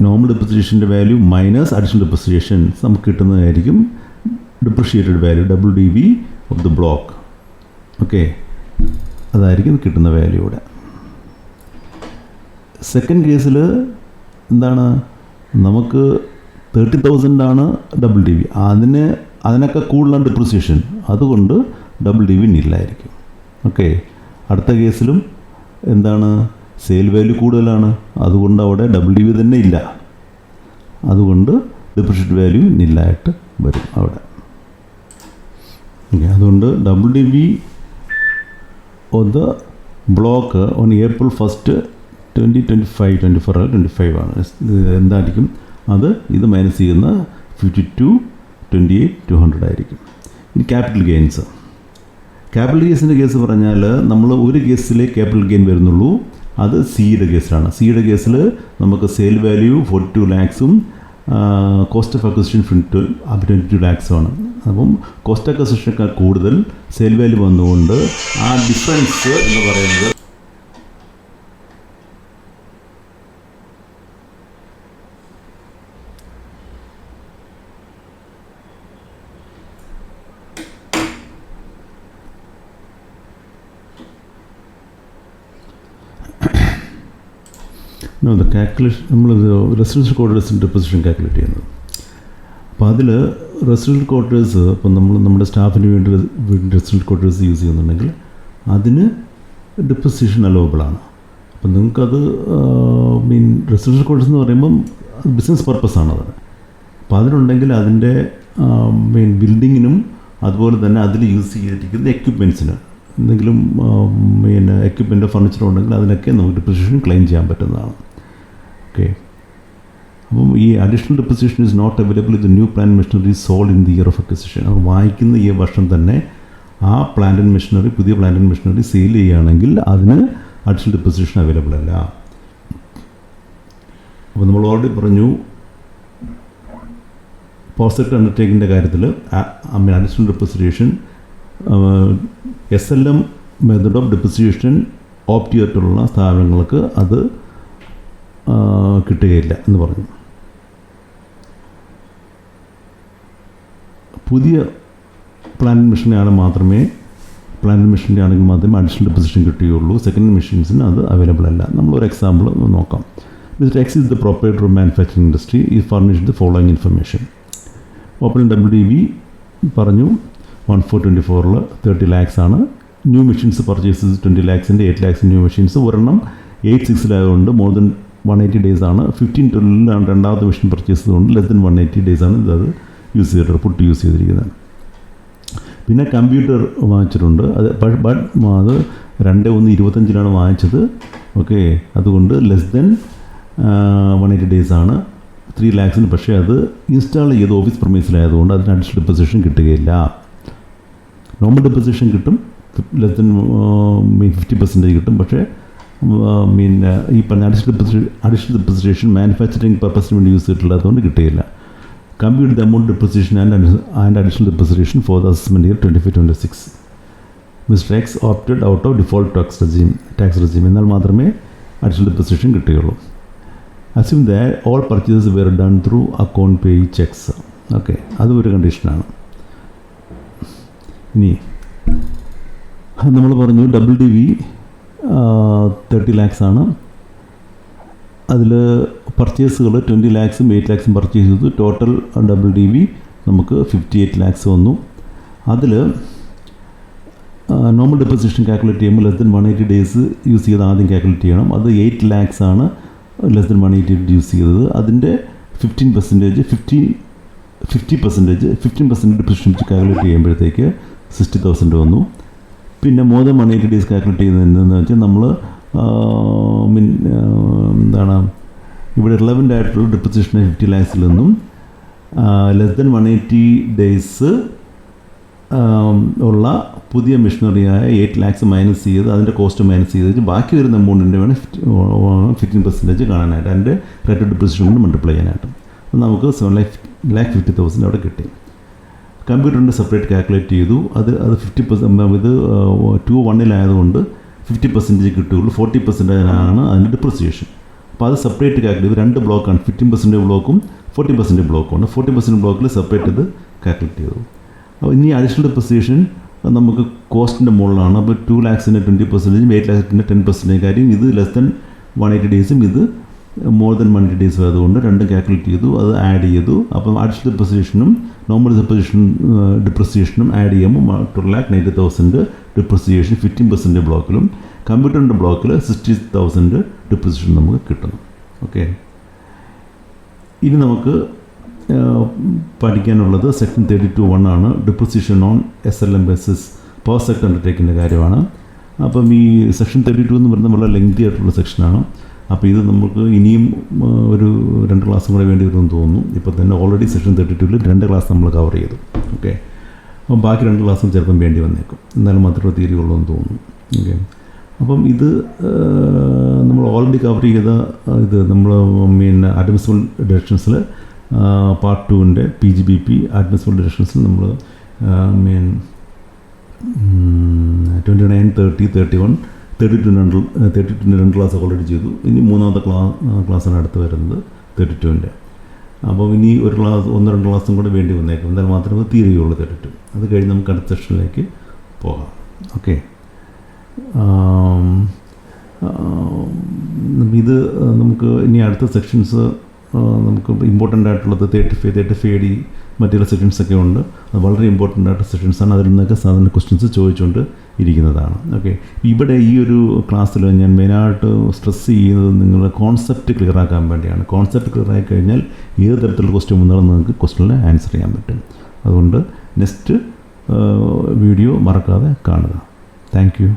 നോർമൽ ഡിപ്രിസിയേഷൻ്റെ വാല്യൂ മൈനസ് അഡീഷണൽ ഡിപ്രിസിയേഷൻ നമുക്ക് കിട്ടുന്നതായിരിക്കും depreciated value WDV of the block. Okay, അതായിരിക്കും കിട്ടുന്ന വാല്യൂ ഇവിടെ. സെക്കൻഡ് കേസിൽ എന്താണ്, നമുക്ക് 30,000 ആണ് WDV, അതിനൊക്കെ കൂടുതലാണ് ഡിപ്രിസിയേഷൻ, അതുകൊണ്ട് WDV നില്ലായിരിക്കും. ഓക്കെ, അടുത്ത കേസിലും എന്താണ്, സെയിൽ വാല്യൂ കൂടുതലാണ്, അതുകൊണ്ട് അവിടെ WDV തന്നെ ഇല്ല, അതുകൊണ്ട് ഡിപ്രിഷിയേറ്റഡ് വാല്യൂ നില്ലായിട്ട് വരും അവിടെ. ഓക്കെ, അതുകൊണ്ട് WDV of the block on April 1st 2025 24 25 ആണ്. എന്തായിരിക്കും അത്, ഇത് മൈനസ് ചെയ്യുന്ന 52 28 200 ആയിരിക്കും. ഇനി ക്യാപിറ്റൽ ഗെയിൻസ്. ക്യാപിറ്റൽ ഗെയിൻസിൻ്റെ കേസ് പറഞ്ഞാൽ നമ്മൾ ഒരു കേസിലെ ക്യാപിറ്റൽ ഗെയിൻ വരുന്നുള്ളൂ, അത് സിയുടെ കേസിലാണ്. സിയുടെ കേസിൽ നമുക്ക് sale value 42 lakhs cost of acquisition 22 lakhs ആണ്. അപ്പം കോസ്റ്റ് ഓഫ് അക്വിസിഷനേക്കാൾ കൂടുതൽ സെയിൽ വാല്യൂ വന്നുകൊണ്ട് ആ ഡിഫറൻസ് എന്ന് പറയുന്നത് കാൽക്കുലേഷൻ നമ്മൾ റെസിഡൻഷ്യൽ ക്വാർട്ടേഴ്സിൻ്റെ ഡിപ്പോസിഷൻ കാൽക്കുലേറ്റ് ചെയ്യുന്നത്. അപ്പോൾ അതിൽ റെസിഡൻഷ്യൽ ക്വാർട്ടേഴ്സ് ഇപ്പം നമ്മുടെ സ്റ്റാഫിന് വേണ്ടി റെസിഡൻഷ്യൽ ക്വാർട്ടേഴ്സ് യൂസ് ചെയ്യുന്നുണ്ടെങ്കിൽ അതിന് ഡിപ്പോസിഷൻ അലോവബിളാണ്. അപ്പം നിങ്ങൾക്കത് റെസിഡൻഷ്യൽ ക്വാർട്ടേഴ്സ് എന്ന് പറയുമ്പം ബിസിനസ് പർപ്പസാണ് അത്. അപ്പോൾ അതിനുണ്ടെങ്കിൽ അതിൻ്റെ ബിൽഡിങ്ങിനും അതുപോലെ തന്നെ അതിൽ യൂസ് ചെയ്തിരിക്കുന്ന എക്യുപ്മെൻറ്റ്സിന് എന്തെങ്കിലും എക്യുപ്മെൻറ്റോ ഫർണിച്ചറോ ഉണ്ടെങ്കിൽ അതിനൊക്കെ നമുക്ക് ഡിപ്രിസിയേഷൻ ക്ലെയിം ചെയ്യാൻ പറ്റുന്നതാണ്. ഓക്കെ, അപ്പം ഈ additional depreciation is not available in the new plant machinery sold in the year of acquisition. അത് വാങ്ങിക്കുന്ന ഈ വർഷം തന്നെ ആ പ്ലാന്റ് ആൻഡ് മെഷീനറി, പുതിയ പ്ലാന്റ് ആൻഡ് മെഷീനറി സെയിൽ ചെയ്യുകയാണെങ്കിൽ അതിന് അഡീഷണൽ ഡിപ്രിസിയേഷൻ അവൈലബിൾ അല്ല. അപ്പോൾ നമ്മൾ ഓൾറെഡി പറഞ്ഞു പവർ സെക്ടർ അണ്ടർടേക്കിങ്ങിൻ്റെ കാര്യത്തിൽ additional depreciation SLM method of depreciation opt ചെയ്തിട്ടുള്ള സ്ഥാപനങ്ങൾക്ക് അത് കിട്ടുകയില്ല എന്ന് പറഞ്ഞു. പുതിയ പ്ലാന്റ് മെഷീൻ്റെ ആണെങ്കിൽ മാത്രമേ അഡീഷണൽ ഡിപ്രിസിയേഷൻ കിട്ടുകയുള്ളൂ. സെക്കൻഡ് മെഷീൻസിന് അത് അവൈലബിൾ അല്ല. നമ്മളൊരു എക്സാമ്പിൾ നോക്കാം. Mr. X is the proprietor of manufacturing industry. He furnished the following information. Opening WDV പറഞ്ഞു 1424 30 lakhs ആണ്. New machines purchase 20 lakhs 8 lakhs new machines. ഒരെണ്ണം 8/6 മോർ ദൻ 180 ഡേയ്സ് ആണ്. 15/12 രണ്ടാമത്തെ മെഷീൻ പർച്ചേസ് ചെയ്തുകൊണ്ട് ലെസ് ദൻ 180 ഡേയ്സ് ആണ് ഇത് use ചെയ്തിട്ട് puttu use ചെയ്തിരിക്കുന്നത്. പിന്നെ കമ്പ്യൂട്ടർ വാങ്ങിച്ചിട്ടുണ്ട്. അത് 2/1/25 വാങ്ങിച്ചത്. ഓക്കെ, അതുകൊണ്ട് ലെസ് ദെൻ 180 ഡേയ്സ് ആണ്, 3 lakhs. പക്ഷേ അത് ഇൻസ്റ്റാൾ ചെയ്ത് ഓഫീസ് പ്രമൈസിലായതുകൊണ്ട് അതിന് അഡീഷണൽ ഡെപ്പോസിഷൻ കിട്ടുകയില്ല. നോർമൽ ഡെപ്പോസിഷൻ കിട്ടും, ലെസ് ദെൻ 50% കിട്ടും. പക്ഷേ ഈ പറഞ്ഞ അഡീഷണൽ ഡെപ്പോസിഷൻ മാനുഫാക്ചറിങ് പർപ്പസിന് വേണ്ടി യൂസ് ചെയ്തിട്ടുള്ളതുകൊണ്ട് കിട്ടുകയില്ല. Compute the amount depreciation and additional depreciation for the assessment year 25-26. Mr. X opted out of default tax regime. എന്നാൽ മാത്രമേ അഡീഷണൽ ഡെപ്രിസിയേഷൻ കിട്ടുകയുള്ളൂ. Assume that all purchases were done through account pay checks. Okay, അതും ഒരു കണ്ടീഷനാണ്. ഇനി നമ്മൾ പറഞ്ഞു WDV 30 lakhs ആണ്. അതിൽ പർച്ചേസുകൾ 20 lakhs 8 lakhs പർച്ചേസ് ചെയ്തു. ടോട്ടൽ WDV നമുക്ക് 58 lakhs വന്നു. അതിൽ നോർമൽ ഡെപ്പോസിഷൻ കാൽക്കുലേറ്റ് ചെയ്യുമ്പോൾ ലെസ് ദൻ 180 ഡേയ്സ് യൂസ് ചെയ്ത് ആദ്യം കാൽക്കുലേറ്റ് ചെയ്യണം. അത് 8 lakhs ആണ് ലെസ് ദൻ 180 യൂസ് ചെയ്തത്. അതിൻ്റെ 15% ഡെപ്രിസിയേഷൻ വെച്ച് കാൽക്കുലേറ്റ് ചെയ്യുമ്പോഴത്തേക്ക് 60,000 വന്നു. പിന്നെ മോർ ദൻ 180 ഡേയ്സ് കാൽക്കുലേറ്റ് ചെയ്യുന്നത് എന്താണെന്ന് വെച്ചാൽ നമ്മൾ എന്താണ് ഇവിടെ റിലവൻ്റ് ആയിട്ടുള്ള ഡെപ്രിസിയേഷൻ 50 lakhs നിന്നും ലെസ് ദൻ 180 ഡേയ്സ് ഉള്ള പുതിയ മെഷീനറിയായ 8 lakhs മൈനസ് ചെയ്ത് അതിൻ്റെ കോസ്റ്റ് മൈനസ് ചെയ്ത് ബാക്കി വരുന്ന എമൗണ്ടിൻ്റെ വേണം 15% കാണാനായിട്ട്, അതിൻ്റെ റേറ്റ് ഓഫ് ഡെപ്രിസിയേഷൻ കൊണ്ട് മൾട്ടിപ്ലൈ ചെയ്യാനായിട്ട്. നമുക്ക് 7,50,000 അവിടെ കിട്ടി. കമ്പ്യൂട്ടറിൻ്റെ സെപ്പറേറ്റ് കാൽക്കുലേറ്റ് ചെയ്തു. അത് 50% ഇത് 2/1 50% കിട്ടുകയുള്ളൂ. 40% ആണ് അതിൻ്റെ ഡെപ്രിസിയേഷൻ. അപ്പോൾ അത് സെപ്പറേറ്റ് കാൽക്കുലേറ്റ് ചെയ്ത് 2 ബ്ലോക്കാണ്, 15% ബ്ലോക്കും 40% ബ്ലോക്കുമാണ്. 40% ബ്ലോക്കിൽ സെപ്പറേറ്റ് ഇത് കാൽക്കുലേറ്റ് ചെയ്തു. അപ്പോൾ ഇനി അഡീഷണൽ ഡെപ്രിസിയേഷൻ നമുക്ക് കോസ്റ്റിൻ്റെ മുകളിലാണ്. അപ്പോൾ 2 lakhs-ന് 20%, 8 lakhs-ന് 10% കാര്യം. ഇത് ലെസ് ദൻ 180 ഡേയ്സും ഇത് മോർ ദൻ 180 ഡേയ്സും ആയതുകൊണ്ട് രണ്ടും കാൽക്കുലേറ്റ് ചെയ്തു, അത് ആഡ് ചെയ്തു. അപ്പം അഡീഷണൽ ഡെപ്രിസിയേഷനും നോർമൽ ഡെപ്രിസിയേഷനും ആഡ് ചെയ്യുമ്പോൾ 2,90,000 ഡെപ്രിസിയേഷൻ 15% ബ്ലോക്കിലും കമ്പ്യൂട്ടറിൻ്റെ ബ്ലോക്കിൽ 60,000 ഡെപ്രിസിയേഷൻ നമുക്ക് കിട്ടുന്നു. ഓക്കെ, ഇനി നമുക്ക് പഠിക്കാനുള്ളത് സെക്ഷൻ 32(1) ആണ്. Depreciation on SLM basis power sector അണ്ടർടേക്കിൻ്റെ കാര്യമാണ്. അപ്പം ഈ സെക്ഷൻ 32 എന്ന് പറയുന്നത് വളരെ ലെങ്തി ആയിട്ടുള്ള സെക്ഷനാണ്. അപ്പോൾ ഇത് നമുക്ക് ഇനിയും ഒരു 2 ക്ലാസ്സും കൂടെ വേണ്ടി വരുമെന്ന് തോന്നുന്നു. ഇപ്പോൾ തന്നെ ഓൾറെഡി സെക്ഷൻ 32-ൽ 2 ക്ലാസ് നമ്മൾ കവർ ചെയ്തു. ഓക്കെ, അപ്പം ബാക്കി 2 ക്ലാസ്സും ചിലപ്പം വേണ്ടി വന്നേക്കും, എന്നാലും മാത്രമേ തീരുള്ളൂ എന്ന് തോന്നുന്നു. ഓക്കെ, അപ്പം ഇത് നമ്മൾ ഓൾറെഡി കവർ ചെയ്ത ഇത് നമ്മൾ അഡ്മിസിബിൾ ഡിറക്ഷൻസിൽ പാർട്ട് 2-ൻ്റെ PGBP അഡ്മിസിബിൾ ഡിറക്ഷൻസിൽ നമ്മൾ 29, 30, 31, 32 2 ക്ലാസ് ഓൾറെഡി ചെയ്തു. ഇനി 3ാമത്തെ ക്ലാസ്സാണ് അടുത്ത് വരുന്നത് 32-ൻ്റെ. അപ്പോൾ ഇനി 1-2 ക്ലാസ്സും കൂടെ വേണ്ടി വന്നേക്കും, എന്നാൽ മാത്രമേ തീരുകയുള്ളൂ 32. അത് കഴിഞ്ഞ് നമുക്ക് അടുത്ത സെക്ഷനിലേക്ക് പോകാം. ഓക്കെ, ഇത് നമുക്ക് ഇനി അടുത്ത സെക്ഷൻസ് നമുക്ക് ഇമ്പോർട്ടൻ്റ് ആയിട്ടുള്ളത് 35 മറ്റുള്ള സെക്ഷൻസൊക്കെ ഉണ്ട്. അത് വളരെ ഇമ്പോർട്ടൻ്റ് ആയിട്ട് സെക്ഷൻസാണ്. അതിൽ നിന്നൊക്കെ സാധാരണ ക്വസ്റ്റ്യൻസ് ചോദിച്ചുകൊണ്ട് ഇരിക്കുന്നതാണ്. ഓക്കെ, ഇവിടെ ഈ ഒരു ക്ലാസ്സിൽ ഞാൻ മെയിനായിട്ട് സ്ട്രെസ് ചെയ്യുന്നത് നിങ്ങളുടെ കോൺസെപ്റ്റ് ക്ലിയർ ആക്കാൻ വേണ്ടിയാണ്. കോൺസെപ്റ്റ് ക്ലിയർ ആയി കഴിഞ്ഞാൽ ഏത് തരത്തിലുള്ള ക്വസ്റ്റ്യൻ വന്നാലും നിങ്ങൾക്ക് ക്വസ്റ്റ്യനിൽ ആൻസർ ചെയ്യാൻ പറ്റും. അതുകൊണ്ട് നെക്സ്റ്റ് വീഡിയോ മറക്കാതെ കാണുക. Thank you.